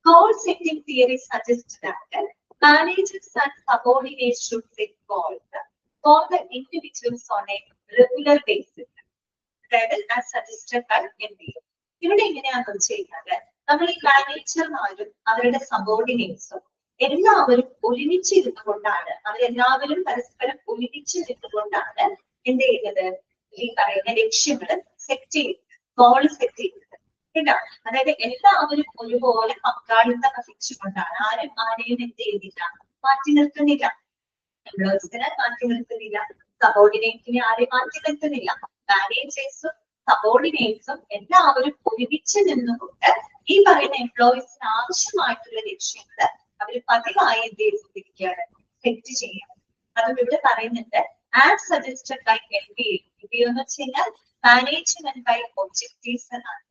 Goal setting theory suggest that managers and subordinates should set goals for the individuals on a regular basis. That is as suggested by MBA. ഇവിടെ എങ്ങനെയാണെന്ന് ചെയ്യുന്നത്? നമ്മൾ ഈ മാനേജർമാരും അവരുടെ സബോർഡിനേറ്റ്സും എല്ലാവരും ഒരുമിച്ചിരുന്നു കൊണ്ടാണ്, അവരെല്ലാവരും പരസ്പരം ഒരുമിച്ച് നിന്നുകൊണ്ടാണ് എന്ത് ചെയ്യുന്നത്? ഈ പറയുന്ന ലക്ഷ്യങ്ങൾ സെറ്റ് ചെയ്യുന്നത്, ഗോൾ സെറ്റ് ചെയ്യുന്നത് കേട്ടോ. അതായത് എല്ലാവരും ഒരുപോലെ പങ്കാളിത്തം വഹിച്ചുകൊണ്ടാണ്. ആരെയും എന്ത് ചെയ്യുന്നില്ല, മാറ്റി നിർത്തുന്നില്ല. എംപ്ലോയീസിനെ മാറ്റി നിർത്തുന്നില്ല, സബോർഡിനേറ്റിനെ ആരെയും മാറ്റി നിർത്തുന്നില്ല. മാനേജേഴ്സും സബോർഡിനേറ്റ്സും എല്ലാവരും ഒരുമിച്ച് നിന്നുകൊണ്ട് ഈ പറയുന്ന എംപ്ലോയീസിന് ആവശ്യമായിട്ടുള്ള ലക്ഷ്യങ്ങൾ അവർ പതിവായി എന്ത് ചെയ്തിരിക്കുകയാണ്, സെറ്റ് ചെയ്യണം. അതും ഇവിടെ പറയുന്നുണ്ട് as suggested by MBA. MBA എന്ന് വെച്ച് കഴിഞ്ഞാൽ മാനേജ്മെന്റ് ബൈ ഒബ്ജക്റ്റീവ്സ് എന്നാണ്.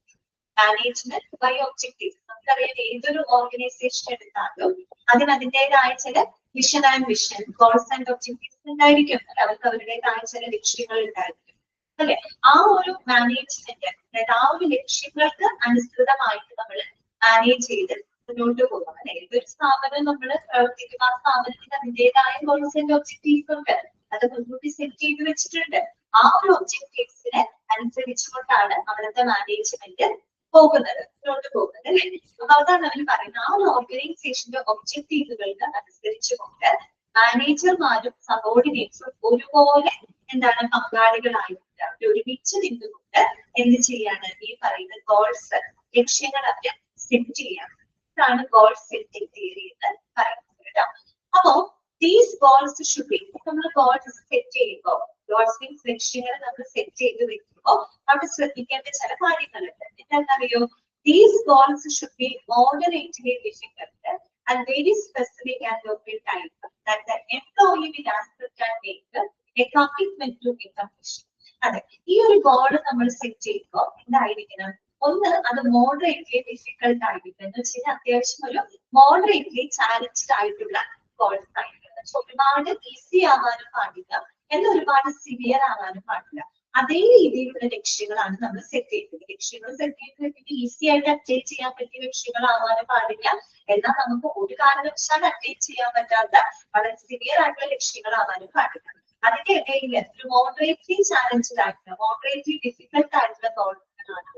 Management by objectives. നമുക്കറിയാം ഏതൊരു ഓർഗനൈസേഷൻ എടുത്താലും അതിന് അതിൻ്റെതായ ചില vision and vision, goals and objectives ഉണ്ടായിരിക്കും. അവർക്ക് അവരുടേതായ ചില ലക്ഷ്യങ്ങൾ ഉണ്ടായിരിക്കും അല്ലെ. ആ ഒരു മാനേജ്മെന്റ്, അതായത് ആ ഒരു ലക്ഷ്യങ്ങൾക്ക് അനുസൃതമായിട്ട് നമ്മൾ മാനേജ് ചെയ്ത് മുന്നോട്ട് പോകണം. അല്ലെ, ഏതൊരു സ്ഥാപനം നമ്മൾ പ്രവർത്തിക്കുന്ന ആ സ്ഥാപനത്തിന് അതിൻ്റെതായ ഗോൾസ് ആൻഡ് ഒബ്ജക്റ്റീവ്സ് ഉണ്ട്. അത് മുൻകൂട്ടി സെറ്റ് ചെയ്ത് വെച്ചിട്ടുണ്ട്. ആ ഒരു ഒബ്ജക്റ്റീവ്സിനെ അനുസരിച്ചുകൊണ്ടാണ് അവിടുത്തെ മാനേജ്മെന്റ് പോകുന്നത്, മുന്നോട്ട് പോകുന്നത് അല്ലെ. അപ്പൊ അതാണ് അവർ പറയുന്നത്, ആ ഒരു ഓർഗനൈസേഷന്റെ ഒബ്ജക്റ്റീവുകൾക്ക് അനുസരിച്ചുകൊണ്ട് മാനേജർമാരും സബോർഡിനേറ്റ്സും ഒരുപോലെ എന്താണ് പങ്കാളികളായിട്ട് അവർ ഒരുമിച്ച് നിന്നുകൊണ്ട് എന്ത് ചെയ്യാണ്, ഈ പറയുന്ന ഗോൾസ്, ലക്ഷ്യങ്ങൾ അവർ സെറ്റ് ചെയ്യാണ്. ഇതാണ് ഗോൾ സെറ്റിംഗ് തിയറി എന്ന് പറയുന്നത് കേട്ടോ. അപ്പോ ദീസ് ഗോൾസ് ഷുഡ് ബി, നമ്മൾ ഗോൾസ് സെറ്റ് ചെയ്യുമ്പോൾ, ഗോൾസ് മീൻസ് ലക്ഷ്യങ്ങൾ നമ്മൾ സെറ്റ് ചെയ്ത് വെക്കുമ്പോൾ അവിടെ ശ്രദ്ധിക്കേണ്ട ചില കാര്യങ്ങളുണ്ട്. എന്താണെന്നറിയോ? These goals should B moderately difficult and very specific and of a type that the employee will accept and make a commitment to accomplish. അതെ, ഈ ഒരു ഗോൾ നമ്മൾ സെറ്റ് ചെയ്യുമ്പോൾ എന്തായിരിക്കണം? ഒന്ന്, അത് മോഡറേറ്റ്ലി ഡിഫിക്കൽട്ട് ആയിരിക്കും. എന്ന് വെച്ചാൽ അത്യാവശ്യം ഒരു മോഡറേറ്റ്ലി ചാലഞ്ച്ഡ് ആയിട്ടുള്ള ഗോൾസ് ആയിരിക്കണം. ഒരുപാട് ഈസി ആവാനും പാടില്ല, എന്നാൽ ഒരുപാട് സിവിയർ ആവാനും പാടില്ല. അതേ രീതിയിലുള്ള ലക്ഷ്യങ്ങളാണ് നമ്മൾ സെറ്റ് ചെയ്യുന്നത്. ലക്ഷ്യങ്ങൾ സെറ്റ് ചെയ്തിട്ട് ഈസി ആയിട്ട് അറ്റൈൻ ചെയ്യാൻ പറ്റിയ ലക്ഷ്യങ്ങളാവാനും പാടില്ല, എന്നാൽ നമുക്ക് ഒരു കാരണവശാലും അറ്റൈൻ ചെയ്യാൻ പറ്റാത്ത വളരെ സിവിയർ ആയിട്ടുള്ള ലക്ഷ്യങ്ങളാവാനും പാടില്ല. അതിന്റെ ഇടയിൽ ഒരു മോഡറേറ്റ്ലി ചാലഞ്ച്ഡ് ആയിട്ടുള്ള, മോഡറേറ്റ്ലി ഡിഫിക്കൽട്ട് ആയിട്ടുള്ള ഗോൾസാണ്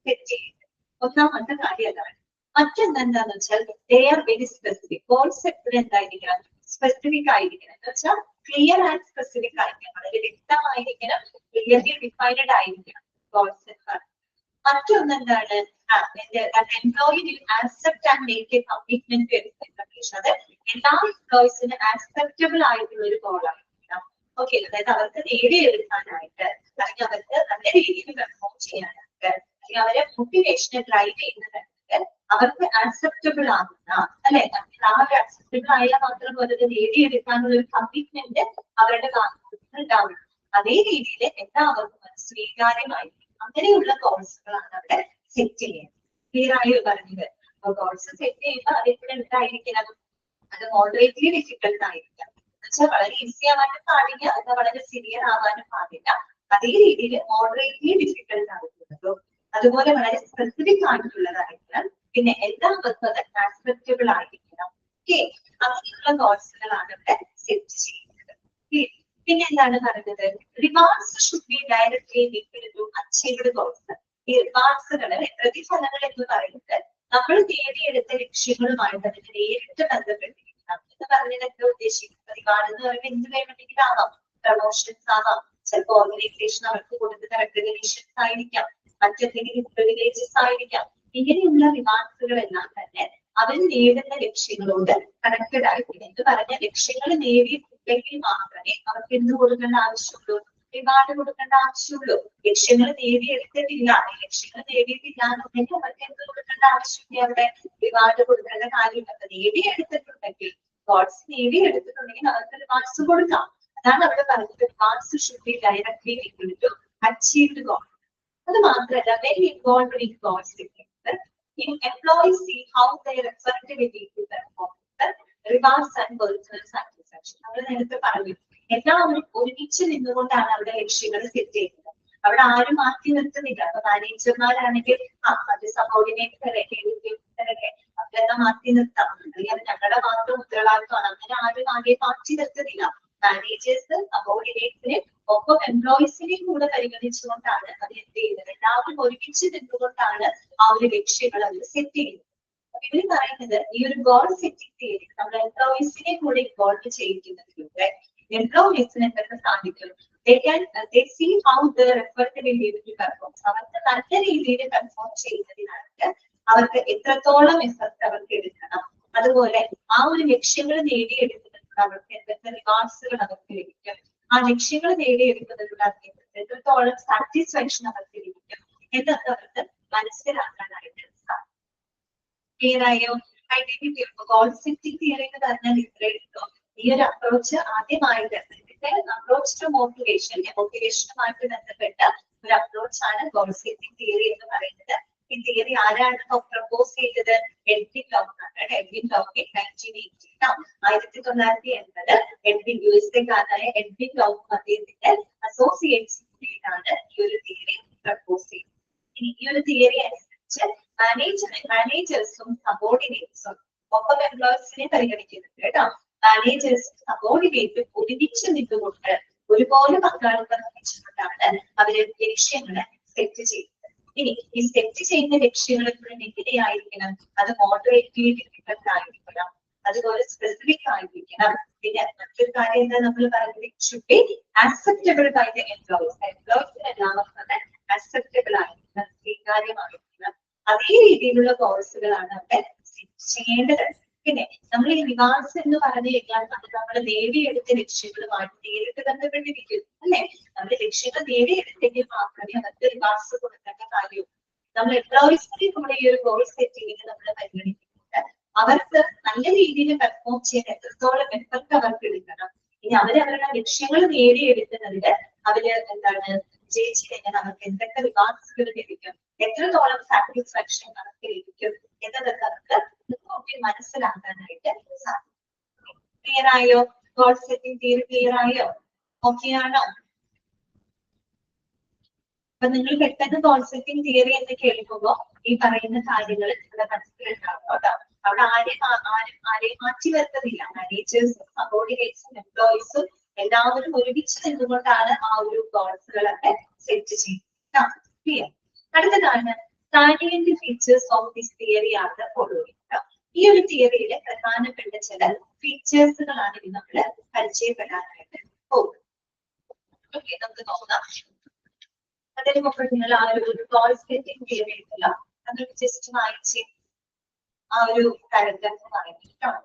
സെറ്റ് ചെയ്യുന്നത്. ഒന്നാമത്തെ കാര്യം അതാണ്. മറ്റെന്താന്ന് വെച്ചാൽ they are very specific. Goals എപ്പോഴും എന്തായിരിക്കണം? സ്പെസിഫിക് ആയിരിക്കണം. എന്ന് വെച്ചാൽ ക്ലിയർ ആൻഡ് സ്പെസിഫിക് ആയിരിക്കണം, വളരെ വ്യക്തമായിരിക്കണം, ക്ലിയർലി ഡിഫൈൻഡ് ആയിരിക്കണം ഗോൾസ് എന്ന് പറയുന്നത്. മറ്റൊന്നെന്താണ്? Employee will accept and make a commitment to expectation. അത് എല്ലാ എംപ്ലോയീസിനും ആക്സെപ്റ്റബിൾ ആയിട്ടുള്ള ഒരു ഗോൾ ആയിരിക്കണം. ഓക്കെ, അതായത് അവർക്ക് നേടിയെടുക്കാനായിട്ട്, അല്ലെങ്കിൽ അവർക്ക് നല്ല രീതിയിൽ പെർഫോം ചെയ്യാനായിട്ട്, അല്ലെങ്കിൽ അവരെ മോട്ടിവേഷനെ ഡ്രൈവ് ചെയ്യുന്നതായിട്ട് അവർക്ക് ആക്സെപ്റ്റബിൾ ആകുന്ന, അല്ലെ, ആ ഒരു ആക്സെപ്റ്റബിൾ ആയാൽ മാത്രം പോലെ നേടിയെടുക്കാനുള്ള ഒരു കമ്മിറ്റ്മെന്റ് അവരുടെ ഭാഗത്ത് ഉണ്ടാവും. അതേ രീതിയിൽ എല്ലാവർക്കും സ്വീകാര്യമായിരിക്കും. അങ്ങനെയുള്ള ഗോൾസുകളാണ് അവിടെ സെറ്റ് ചെയ്യുന്നത്. ക്ലിയർ ആയി പറഞ്ഞത്? ഗോൾസ് സെറ്റ് ചെയ്യുമ്പോൾ അതെപ്പോഴും എന്തായിരിക്കണം? അത് മോഡറേറ്റ്ലി ഡിഫിക്കൽട്ട് ആയിരിക്കാം. എന്നുവെച്ചാൽ വളരെ ഈസി ആവാനും പാടില്ല, എന്നാൽ വളരെ സിവിയർ ആവാനും പാടില്ല. അതേ രീതിയിൽ മോഡറേറ്റ്ലി ഡിഫിക്കൽട്ട് ആയിട്ടുള്ളതും അതുപോലെ വളരെ സ്പെസിഫിക് ആയിട്ടുള്ളതായിരിക്കണം. പിന്നെ എല്ലാവർക്കും അത് ആക്സെപ്റ്റബിൾ ആയിരിക്കണം. ഓക്കെ, അങ്ങനെയുള്ള ഗോൾസുകളാണ് ഇവിടെ സെറ്റ് ചെയ്യുന്നത്. പിന്നെ എന്താണ് പറയുന്നത്? Rewards should be directly linked to achieved goals. ഈ റിവാർഡ്സുകള്, പ്രതിഫലങ്ങൾ എന്ന് പറയുന്നത് നമ്മൾ നേടിയെടുത്ത ലക്ഷ്യങ്ങളുമായിട്ട് അതിന് നേരിട്ട് ബന്ധപ്പെട്ടിരിക്കണം എന്ന് പറഞ്ഞാൽ എന്താ ഉദ്ദേശിക്കുന്നത്? റിവാർഡ് എന്ന് പറയുമ്പോൾ എന്ത് വേണമെങ്കിലും ആവാം, പ്രമോഷൻസ് ആവാം, ചിലപ്പോൾ ഓർഗനൈസേഷൻ അവർക്ക് കൊടുക്കുന്ന റെക്കഗ്നീഷൻസ് ആയിരിക്കാം, മറ്റെന്തെങ്കിലും പ്രിവിലേജസ് ആയിരിക്കാം. ഇങ്ങനെയുള്ള റിവാർഡ്സുകളെല്ലാം തന്നെ അവർ നേടുന്ന ലക്ഷ്യങ്ങളോട് കണക്റ്റഡ് ആയിരിക്കും. എന്ന് പറഞ്ഞ ലക്ഷ്യങ്ങൾ നേടിയിട്ടുണ്ടെങ്കിൽ മാത്രമേ അവർക്ക് എന്ത് കൊടുക്കേണ്ട ആവശ്യമുള്ളൂ, റിവാർഡ് കൊടുക്കേണ്ട ആവശ്യമുള്ളൂ. ലക്ഷ്യങ്ങൾ നേടിയെടുത്തിട്ടില്ല, ലക്ഷ്യങ്ങൾ നേടിയിട്ടില്ല എന്നുണ്ടെങ്കിൽ അവർക്ക് എന്ത് കൊടുക്കേണ്ട ആവശ്യമില്ല, അവിടെ റിവാർഡ് കൊടുക്കേണ്ട കാര്യമില്ല. നേടിയെടുത്തിട്ടുണ്ടെങ്കിൽ ഗോഡ്സ് നേടിയെടുത്തിട്ടുണ്ടെങ്കിൽ അവർക്ക് റിവാർഡ്സ് കൊടുക്കാം. അതാണ് അവിടെ പറഞ്ഞത്, rewards should be directly linked to achieved goal. അത് മാത്രമല്ല, when involved in goals employees see how their effectivity to perform rewards and personal satisfaction. നമ്മൾ നേരത്തെ പറഞ്ഞു, എല്ലാവരും ഒരുമിച്ച് നിന്നുകൊണ്ടാണ് അവിടെ ലക്ഷ്യങ്ങൾ സെറ്റ് ചെയ്യുന്നത്. അവിടെ ആരും മാറ്റി നിർത്തുന്നില്ല. അപ്പൊ മാനേജർമാരാണെങ്കിൽ മറ്റു സബോർഡിനേറ്റ്സൊക്കെ അവരെല്ലാം മാറ്റി നിർത്താം, അല്ലെങ്കിൽ അത് ഞങ്ങളുടെ മാത്രം ഉത്തരവാദിത്വമാണ്, അങ്ങനെ ആരും ആകെ മാറ്റി നിർത്തുന്നില്ല. മാനേജേഴ്സ് സബോർഡിനേറ്റ്സിനെ ഒപ്പം എംപ്ലോയീസിനെയും കൂടെ പരിഗണിച്ചുകൊണ്ടാണ് അത് എന്ത് ചെയ്യുന്നത്, എല്ലാവരും ഒരുമിച്ച് നിന്നുകൊണ്ടാണ് ആ ഒരു ലക്ഷ്യങ്ങൾ അവർ സെറ്റ് ചെയ്യുന്നത്. ഇവര് പറയുന്നത് ഈ ഒരു ഗോൾ സെറ്റിംഗ് തിയറി നമ്മൾ എംപ്ലോയീസിനെ കൂടെ ഇൻവോൾവ് ചെയ്യിക്കുന്നതിലൂടെ എംപ്ലോയീസിന് എന്തൊക്കെ സാധിക്കും, they see how their effort will be able to perform. അവർക്ക് നല്ല രീതിയിൽ പെർഫോം ചെയ്യുന്നതിനായിട്ട് അവർക്ക് എത്രത്തോളം എഫർട്ട് അവർക്ക് എടുക്കണം, അതുപോലെ ആ ഒരു ലക്ഷ്യങ്ങൾ നേടിയെടുക്കുന്നതിലൂടെ അവർക്ക് എന്തൊക്കെ റിവാർഡ്സുകൾ അവർക്ക് ലഭിക്കും, ആ ലക്ഷ്യങ്ങൾ നേടിയെടുക്കുന്നതിലൂടെ അവർക്ക് എത്രത്തോളം സാറ്റിസ്ഫാക്ഷൻ അവർക്ക് ലഭിക്കും എന്നൊക്കെ അവർക്ക് മനസ്സിലാക്കാനായിട്ട് സാധിക്കും. ക്ലിയർ ആയോ? ഐഡന്റിറ്റി ഗോൾ സെറ്റിംഗ് തിയറി എന്ന് പറഞ്ഞാൽ ഇത്രയും. ഈ ഒരു അപ്രോച്ച് ആദ്യമായിട്ട് അപ്രോച്ച് ടു മോട്ടിവേഷനുമായിട്ട് ബന്ധപ്പെട്ട ഒരു അപ്രോച്ചാണ് ഗോൾ സെറ്റിംഗ് തിയറി എന്ന് പറയുന്നത്. ഈ തിയറി ആരാണ് പ്രപ്പോസ് ചെയ്തത്? എഡ്വിൻ ലോക്ക് ആണ്. എഡ്വിൻ ലോക്ക് 1980 എഡ്വിൻ USA-കാരനായ എഡ്വിൻ ലോക്ക് അദ്ദേഹത്തിന്റെ അസോസിയേറ്റ്സിലാണ് ഈ ഒരു തിയറി പ്രപ്പോസ് ചെയ്തത്. ഇനി ഈ ഒരു തിയറി അനുസരിച്ച് മാനേജേഴ്സും സബോർഡിനേറ്റ്സും ഒപ്പം എംപ്ലോയീസിനെ പരിഗണിക്കുന്നുണ്ട് കേട്ടോ. മാനേജേഴ്സും സബോർഡിനേറ്റും ഒരുമിച്ച് നിന്നുകൊണ്ട് ഒരുപോലെ പങ്കാളിത്തം വഹിച്ചുകൊണ്ടാണ് അവര് ലക്ഷ്യങ്ങളെ സെറ്റ് ചെയ്യുന്നത്. ഇനി ഈ സെറ്റ് ചെയ്യുന്ന ലക്ഷ്യങ്ങൾ എങ്ങനെയായിരിക്കണം? അത് മോഡറേറ്റ്ലി ഡിഫിക്കൽട്ട് ആയിരിക്കണം, അതുപോലെ സ്പെസിഫിക് ആയിരിക്കണം. പിന്നെ മറ്റൊരു കാര്യം എന്താ നമ്മൾ പറയുന്നത്, it should be acceptable by the employees. എംപ്ലോയീസിന് എല്ലാവർക്കും ആക്സെപ്റ്റബിൾ ആയിരിക്കണം, സ്വീകാര്യമായിരിക്കണം. അതേ രീതിയിലുള്ള കോഴ്സുകളാണ് അവിടെ ചെയ്യേണ്ടത്. പിന്നെ നമ്മൾ ഈ റിവാർഡ്സ് എന്ന് പറഞ്ഞു കഴിഞ്ഞാൽ അത് നമ്മൾ നേടിയെടുത്ത ലക്ഷ്യങ്ങളുമായിട്ട് നേരിട്ട് ബന്ധപ്പെട്ടിരിക്കും അല്ലെ. നമ്മൾ ലക്ഷ്യങ്ങൾ നേടിയെടുത്തെങ്കിൽ മാത്രമേ അവർക്ക് റിവാർഡ്സ് കൊടുക്കേണ്ട കാര്യവും. നമ്മൾ എംപ്ലോയീസിനെ കൂടെ ഈ ഒരു ഗോൾ സെറ്റിംഗിന് നമ്മൾ പരിഗണിക്കുന്നുണ്ട്. അവർക്ക് നല്ല രീതിയിൽ പെർഫോം ചെയ്യാൻ എത്രത്തോളം എഫർട്ട് അവർക്ക് എടുക്കണം. ഇനി അവരവരുടെ ലക്ഷ്യങ്ങൾ നേടിയെടുക്കുന്നതിന് അവര് എന്താണ് വിജയിച്ചു കഴിഞ്ഞാൽ അവർക്ക് എന്തൊക്കെ റിവാർഡ്സുകൾ ലഭിക്കും, എത്രത്തോളം സാറ്റിസ്ഫാക്ഷൻ അവർക്ക് ലഭിക്കും എന്നതൊക്കെ അവർക്ക് നോക്കി മനസ്സിലാക്കാനായിട്ട് സാധിക്കും. ക്ലിയർ ആയോ? ഗോൾ സെറ്റിംഗ് തിയറി ക്ലിയർ ആയോ? ഓക്കെ ആണോ? അപ്പൊ നിങ്ങൾ പെട്ടെന്ന് ഗോൾ സെറ്റിംഗ് തിയറി എന്ന് കേൾക്കുമ്പോൾ ഈ പറയുന്ന കാര്യങ്ങൾ നിങ്ങളുടെ മനസ്സിലുണ്ടാവും കേട്ടോ. അവിടെ ആരെയും മാറ്റി വരുത്തുന്നില്ല. മാനേജേഴ്സും സബോർഡിനേറ്റ്സും എംപ്ലോയീസും എല്ലാവരും ഒരുമിച്ച് നിന്നുകൊണ്ടാണ് ആ ഒരു ഗോൾസുകളൊക്കെ സെറ്റ് ചെയ്യുന്നത്. ക്ലിയർ? അടുത്തതാണ് salient features of this theory are the following. ഈ ഒരു തിയറിയിലെ പ്രധാനപ്പെട്ട ചില ഫീച്ചേഴ്സുകളാണ് ഇത് നമ്മൾ പരിചയപ്പെടാനായിട്ട് പോകുന്നത്. ഓക്കെ, നമുക്ക് നോക്കാം. അതിന് മുമ്പ് നിങ്ങൾ ആ ഒരു ഗോൾ സെറ്റിംഗ് തിയറി ഉണ്ടല്ലോ, അതൊക്കെ ജസ്റ്റ് വായിച്ച് ആ ഒരു പാരഗ്രാഫ് വായിച്ചിട്ടാണ്.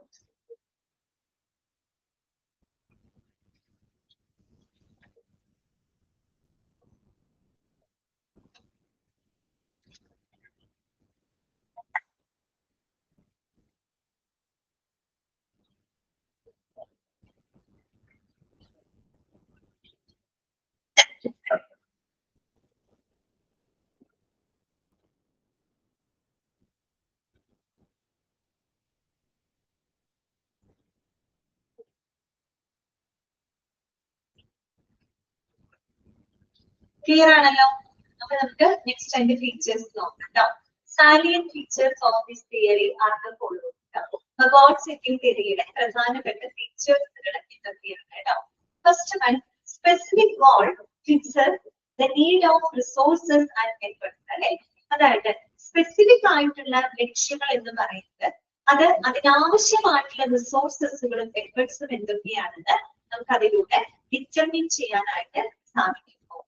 ക്ലിയർ ആണല്ലോ? അപ്പൊ നമുക്ക് നെക്സ്റ്റ് അതിന്റെ ഫീച്ചേഴ്സ് നോക്കാം കേട്ടോ. Salient features of this theory are the following. Goal setting തിയറിയുടെ പ്രധാനപ്പെട്ട ഫീച്ചേഴ്സുകൾ ഇതൊക്കെയാണ് കേട്ടോ. First one, specific goal fixes the need of resources and efforts അല്ലെ. അതായത് സ്പെസിഫിക് ആയിട്ടുള്ള ലക്ഷ്യങ്ങൾ എന്ന് പറയുന്നത് അത് അതിനാവശ്യമായിട്ടുള്ള റിസോഴ്സസുകളും എഫർട്സും എന്തൊക്കെയാണെന്ന് നമുക്ക് അതിലൂടെ ഡിറ്റർമിൻ ചെയ്യാനായിട്ട് സാധിക്കുന്നു.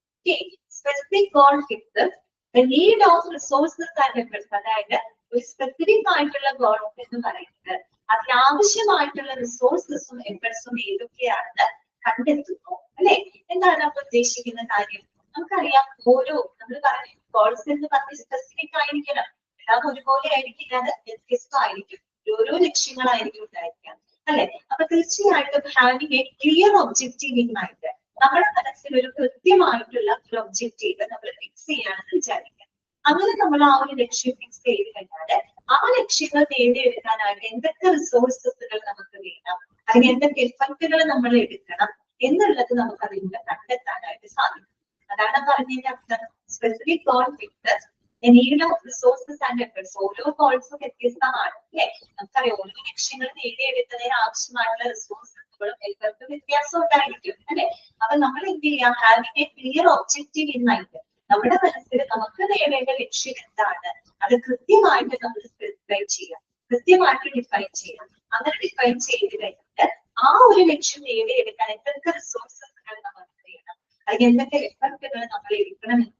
Specific goal fixes the need of resources and efforts. അതായത് ഒരു സ്പെസിഫിക് ആയിട്ടുള്ള ഗോൾസ് എന്ന് പറയുന്നത് അതിനാവശ്യമായിട്ടുള്ള റിസോഴ്സസും എഫേർട്സും ഏതൊക്കെയാണെന്ന് കണ്ടെത്തുന്നു അല്ലെ. എന്താണ് അപ്പൊ ഉദ്ദേശിക്കുന്ന കാര്യം? നമുക്കറിയാം ഓരോ നമ്മൾ പറഞ്ഞു ഗോൾസ് എന്ന് പറഞ്ഞ് സ്പെസിഫിക് ആയിരിക്കണം, എല്ലാം ഒരുപോലെ ആയിരിക്കില്ല, അത് വ്യത്യസ്തമായിരിക്കും, ഓരോ ലക്ഷ്യങ്ങളായിരിക്കും ഉണ്ടായിരിക്കാം അല്ലെ. അപ്പൊ തീർച്ചയായിട്ടും having A clear objective in mind, നമ്മുടെ മനസ്സിൽ ഒരു കൃത്യമായിട്ടുള്ള ഒരു ഒബ്ജക്റ്റീവ് നമ്മൾ ഫിക്സ് ചെയ്യാണെന്ന് വിചാരിക്കാം. അങ്ങനെ നമ്മൾ ആ ഒരു ലക്ഷ്യം ഫിക്സ് ചെയ്ത് കഴിഞ്ഞാൽ ആ ലക്ഷ്യങ്ങൾ നേടിയെടുക്കാനായിട്ട് എന്തൊക്കെ റിസോഴ്സസുകൾ നമുക്ക് വേണം, അതിന് എന്തൊക്കെ എഫർട്ടുകൾ നമ്മൾ എടുക്കണം എന്നുള്ളത് നമുക്ക് അതിലൂടെ കണ്ടെത്താനായിട്ട് സാധിക്കും. അതാണ് പറഞ്ഞതിന്റെ അർത്ഥം. Specific goal fixes the need of resources and efforts. ഓരോ ഗോൾസും വ്യത്യസ്തമാണ് അല്ലെ. നമുക്കറിയാം ഓരോ ലക്ഷ്യങ്ങൾ നേടിയെടുക്കുന്നതിന് ആവശ്യമായിട്ടുള്ള റിസോഴ്സസുകളും എഫർട്ടും വ്യത്യാസം ഉണ്ടായിരിക്കും അല്ലെ. അപ്പൊ നമ്മൾ എന്ത് ചെയ്യാം? Having A clear objective in mind, നമ്മുടെ മനസ്സിൽ നമുക്ക് നേടേണ്ട ലക്ഷ്യം എന്താണ് അത് കൃത്യമായിട്ട് നമ്മൾ സ്പെസിഫൈ ചെയ്യാം, കൃത്യമായിട്ട് ഡിഫൈൻ ചെയ്യാം. അങ്ങനെ ഡിഫൈൻ ചെയ്ത് കഴിഞ്ഞാൽ ആ ഒരു ലക്ഷ്യം നേടിയെടുക്കാൻ എന്തൊക്കെ റിസോഴ്സസുകൾ നമുക്ക് വേണം, അതിന് എന്തൊക്കെ എഫർട്ടുകൾ നമ്മൾ എടുക്കണമെന്നത്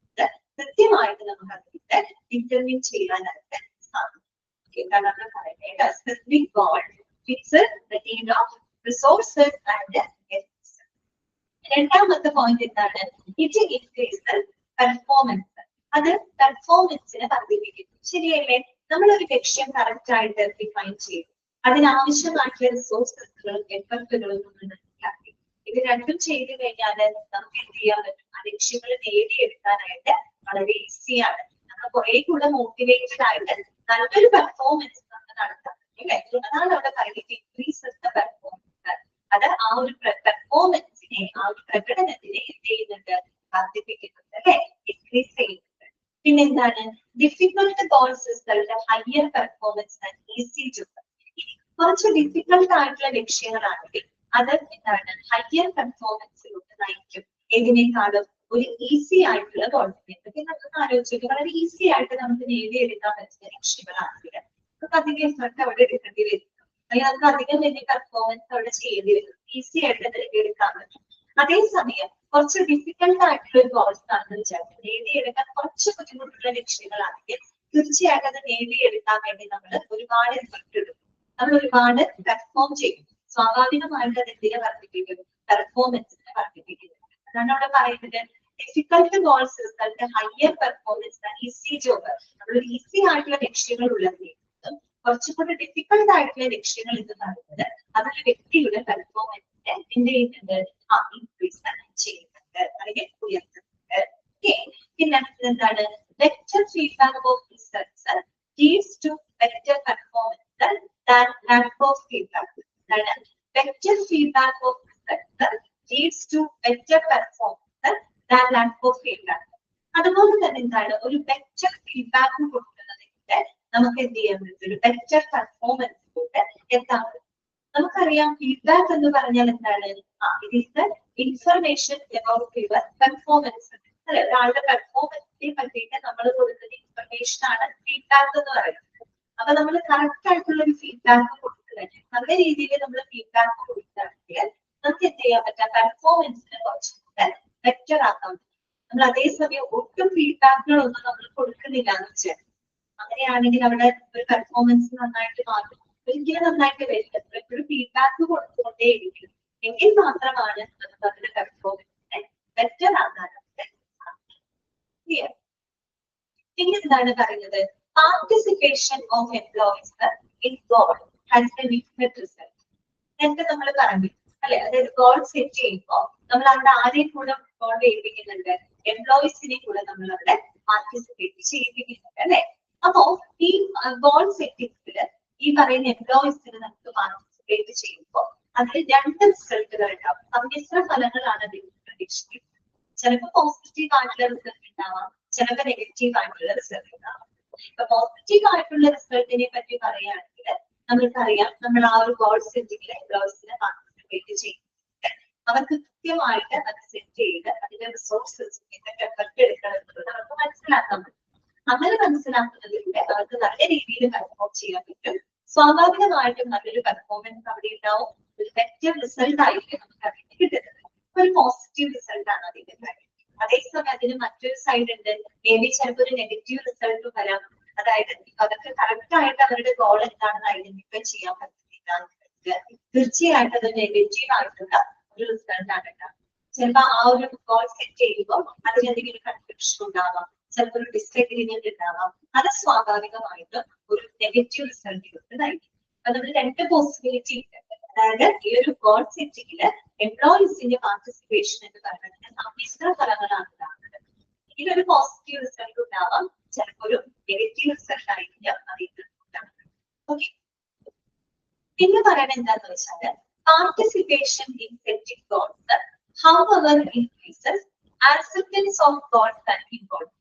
കൃത്യമായിട്ട് നമുക്ക് അതിന്റെ ഡിറ്റർമിൻ ചെയ്യാനായിട്ട് സാധിക്കും. എന്താണ് നമ്മൾ പറയുന്നത്? Specific goal fixes the need of resources and efforts. രണ്ടാമത്തെ പോയിന്റ് എന്താണ്? It increases performance. അത് പെർഫോമൻസിനെ വർദ്ധിപ്പിക്കുന്നു. ശരിയല്ലേ? നമ്മളൊരു ലക്ഷ്യം കറക്റ്റ് ആയിട്ട് ഡിഫൈൻ ചെയ്തു, അതിനാവശ്യമായിട്ടുള്ള റിസോഴ്സസുകളും എഫർട്ടുകളും നമ്മൾ മനസ്സിലാക്കി. ഇത് രണ്ടും ചെയ്തു കഴിഞ്ഞാൽ നമുക്ക് എന്ത് ചെയ്യാൻ പറ്റും? ആ ലക്ഷ്യങ്ങൾ നേടിയെടുക്കാനായിട്ട് വളരെ ഈസിയാണ്. നമ്മൾ കുറെ കൂടെ മോട്ടിവേറ്റഡ് ആയിട്ട് നല്ലൊരു പെർഫോമൻസ് നമുക്ക് നടത്താം അല്ലേ. അതാണ് അവിടെ പറയുന്നത് ഇൻക്രീസസ് ദ പെർഫോമൻസ്. അത് ആ ഒരു പെർഫോമൻസിനെ, ആ ഒരു പ്രകടനത്തിനെ എന്ത് ചെയ്യുന്നുണ്ട്? വർദ്ധിപ്പിക്കുന്നുണ്ട് അല്ലെ, ഇൻക്രീസ് ചെയ്യുന്നുണ്ട്. പിന്നെന്താണ്? Difficult goals result higher performance and easy job. കുറച്ച് ഡിഫിക്കൽട്ട് ആയിട്ടുള്ള ലക്ഷ്യങ്ങളാണെങ്കിൽ അത് എന്താണ്? ഹയർ പെർഫോമൻസിലോട്ട് നയിക്കും. ഏതിനേക്കാളും ഒരു ഈസി ആയിട്ടുള്ള ഗോൾസിനെ നമുക്ക് ആലോചിച്ചിട്ട് വളരെ ഈസി ആയിട്ട് നമുക്ക് നേടിയെടുക്കാൻ പറ്റുന്ന ലക്ഷ്യങ്ങളാണെങ്കിൽ നമുക്ക് അധികം എഫർട്ട് അവിടെ എടുക്കേണ്ടി വരും, അല്ലെങ്കിൽ നമുക്ക് അധികം വലിയ പെർഫോമൻസ് അവിടെ ചെയ്യേണ്ടി വരും. ഈസി ആയിട്ട് നേടിയെടുക്കാൻ പറ്റും. അതേസമയം കുറച്ച് ഡിഫിക്കൽട്ട് ആയിട്ടുള്ള ഒരു ഗോൾസ് ആണെന്ന് വിചാരിക്കും, നേടിയെടുക്കാൻ കുറച്ച് ബുദ്ധിമുട്ടുള്ള ലക്ഷ്യങ്ങളാണെങ്കിൽ തീർച്ചയായിട്ടും അത് നേടിയെടുക്കാൻ വേണ്ടി നമ്മൾ ഒരുപാട് എഫർട്ട് എടുക്കും, നമ്മൾ ഒരുപാട് പെർഫോം ചെയ്യും. സ്വാഭാവികമായിട്ട് അത് എന്തിനെ വർദ്ധിപ്പിക്കും? പെർഫോമൻസിനെ വർദ്ധിപ്പിക്കുന്നു. അതാണ് അവിടെ പറയുന്നത് difficult goals result higher performance and easy job. നമ്മളൊരു ഈസി ആയിട്ടുള്ള ലക്ഷ്യങ്ങൾ ഉള്ളതിനും കുറച്ചുകൂടി ഡിഫിക്കൽട്ട് ആയിട്ടുള്ള ലക്ഷ്യങ്ങൾ എന്ന് പറയുന്നത് അതൊരു വ്യക്തിയുടെ പെർഫോമൻസിനെ എന്ത് ചെയ്യുന്നുണ്ട്? ഇൻക്രീസ് ചെയ്യുന്നുണ്ട് അല്ലെങ്കിൽ ഉയർത്തുന്നുണ്ട്. പിന്നെ എന്താണ്? Better feedback of results leads to better performance than lack of feedback. Better feedback of results leads to better performance than lack of feedback. അതുപോലെ തന്നെ എന്താണ്? ഒരു ബെറ്റർ ഫീഡ്ബാക്ക് കൊടുക്കുന്നതിലൂടെ നമുക്ക് എന്ത് ചെയ്യാൻ പറ്റും? ഒരു ബെറ്റർ പെർഫോമൻസിലൂടെ എത്താൻ പറ്റും. നമുക്കറിയാം ഫീഡ്ബാക്ക് എന്ന് പറഞ്ഞാൽ എന്താണ്? It is the information about your performance അല്ലെ. ഒരാളുടെ പെർഫോമൻസിനെ പറ്റിയിട്ട് നമ്മൾ കൊടുക്കുന്ന ഇൻഫർമേഷൻ ആണ് ഫീഡ്ബാക്ക് എന്ന് പറയുന്നത്. അപ്പൊ നമ്മൾ കറക്റ്റ് ആയിട്ടുള്ള ഒരു ഫീഡ്ബാക്ക് കൊടുക്കുന്നത് നല്ല രീതിയിൽ നമ്മൾ ഫീഡ്ബാക്ക് കൊടുക്കുകയാണെങ്കിൽ നമുക്ക് എന്ത് ചെയ്യാൻ പറ്റാം? പെർഫോമൻസിനെ കുറച്ചുകൂടെ ബെറ്റർ ആക്കാൻ പറ്റും. നമ്മൾ അതേസമയം ഒട്ടും ഫീഡ്ബാക്കുകളൊന്നും നമ്മൾ കൊടുക്കുന്നില്ല എന്ന് വെച്ചാൽ അങ്ങനെയാണെങ്കിൽ അവിടെ ഒരു പെർഫോമൻസ് നന്നായിട്ട് മാറും, ഒരിക്കലും നന്നായിട്ട് വരില്ല. എപ്പോഴും ഫീഡ്ബാക്ക് കൊടുത്തുകൊണ്ടേയിരിക്കും, എങ്കിൽ മാത്രമാണ് നമുക്ക് അതിന്റെ പെർഫോമൻസിനെ ബെറ്റർ ആക്കാനായിട്ട് സാധിക്കും. പിന്നെ എന്താണ് പറയുന്നത്? Participation of employees in goal has a different result. നേരത്തെ നമ്മൾ പറഞ്ഞു അല്ലെ, അതായത് ഗോൾ സെറ്റ് ചെയ്യുമ്പോൾ നമ്മൾ അവിടെ ആരെയും കൂടെ ഇൻവോൾവ് ചെയ്യിപ്പിക്കുന്നുണ്ട്? എംപ്ലോയീസിനെ കൂടെ നമ്മൾ അവിടെ പാർട്ടിസിപ്പേറ്റ് ചെയ്യിപ്പിക്കുന്നുണ്ട് അല്ലെ. അപ്പോ ഈ ഗോൾ സെറ്റിംഗ്സില് ഈ പറയുന്ന എംപ്ലോയീസിന് നമുക്ക് പാർട്ടിസിപ്പേറ്റ് ചെയ്യുമ്പോൾ അതിൽ രണ്ട് റിസൾട്ടുകൾ ഉണ്ടാവും. സമ്മിശ്ര ഫലങ്ങളാണ് അതിൽ പ്രതീക്ഷിക്കുന്നത്. ചിലപ്പോൾ പോസിറ്റീവ് ആയിട്ടുള്ള റിസൾട്ട് ഉണ്ടാവാം, ചിലപ്പോൾ നെഗറ്റീവ് ആയിട്ടുള്ള റിസൾട്ട് ഉണ്ടാവാം. ഇപ്പൊ പോസിറ്റീവ് ആയിട്ടുള്ള റിസൾട്ടിനെ പറ്റി പറയുകയാണെങ്കിൽ നമുക്കറിയാം നമ്മൾ ആ ഒരു ഗോൾ സെറ്റിംഗിൽ എംപ്ലോയീസിനെ പാർട്ടിസിപ്പേറ്റ് ചെയ്യുന്നുണ്ട്. അവർക്ക് കൃത്യമായിട്ട് അത് സെറ്റ് ചെയ്ത് അതിന്റെ റിസോഴ്സസ് എന്തൊക്കെ എഫർട്ട് എടുക്കണം എന്നുള്ളത് അവർക്ക് മനസ്സിലാക്കാൻ പറ്റും. അങ്ങനെ മനസ്സിലാക്കുന്നതിലൂടെ അവർക്ക് നല്ല രീതിയിൽ പെർഫോം ചെയ്യാൻ പറ്റും. സ്വാഭാവികമായിട്ടും നല്ലൊരു പെർഫോമൻസ് അവിടെ ഉണ്ടാവും, ഒരു ബെറ്റർ റിസൾട്ട് ആയിരിക്കും നമുക്ക് അതിന് കിട്ടുന്നത്. ഒരു പോസിറ്റീവ് റിസൾട്ട് ആണ് അതിന്റെ കാര്യം. അതേസമയം അതിന് മറ്റൊരു സൈഡ് ഉണ്ട്, മേ ബി ചിലപ്പോൾ ഒരു നെഗറ്റീവ് റിസൾട്ട് വരാം. അതായത് അവർക്ക് കറക്റ്റ് ആയിട്ട് അവരുടെ ഗോൾ എന്താണെന്ന് ഐഡന്റിഫൈ ചെയ്യാൻ പറ്റുന്നില്ല, തീർച്ചയായിട്ടും അത് നെഗറ്റീവ് ആയിട്ടുള്ള ഒരു റിസൾട്ട് ആണ് ഉണ്ടാകുക. ചിലപ്പോൾ ആ ഒരു ഗോൾ സെറ്റ് ചെയ്യുമ്പോൾ അതിനെന്തെങ്കിലും കൺഫ്യൂഷൻ ഉണ്ടാവാം, ചിലപ്പോൾ ഒരു ഡിസ്അഗ്രിമെന്റ് ഉണ്ടാവാം. അത് സ്വാഭാവികമായിട്ടും ഒരു നെഗറ്റീവ് റിസൾട്ട് കിട്ടുന്നതായിരിക്കും. അപ്പൊ നമ്മൾ രണ്ട് പോസിബിലിറ്റി ഉണ്ട്. അതായത് ഈ ഒരു ഗോൾ സെറ്റിംഗില് എംപ്ലോയീസിന്റെ പാർട്ടിസിപ്പേഷൻ എന്ന് പറയുന്നത് സമ്മിശ്ര ഫലങ്ങളാണ് ഉണ്ടാകുന്നത്. ഇതിലൊരു പോസിറ്റീവ് റിസൾട്ട് ഉണ്ടാവാം, ചിലപ്പോൾ ഒരു നെഗറ്റീവ് റിസൾട്ട് ആയിരിക്കും അതിൽ ഉണ്ടാകുന്നത്. ഓക്കെ, പിന്നെ പറയുന്നത് എന്താന്ന് വെച്ചാല് participation in setting goals however increases acceptance of goals and importance.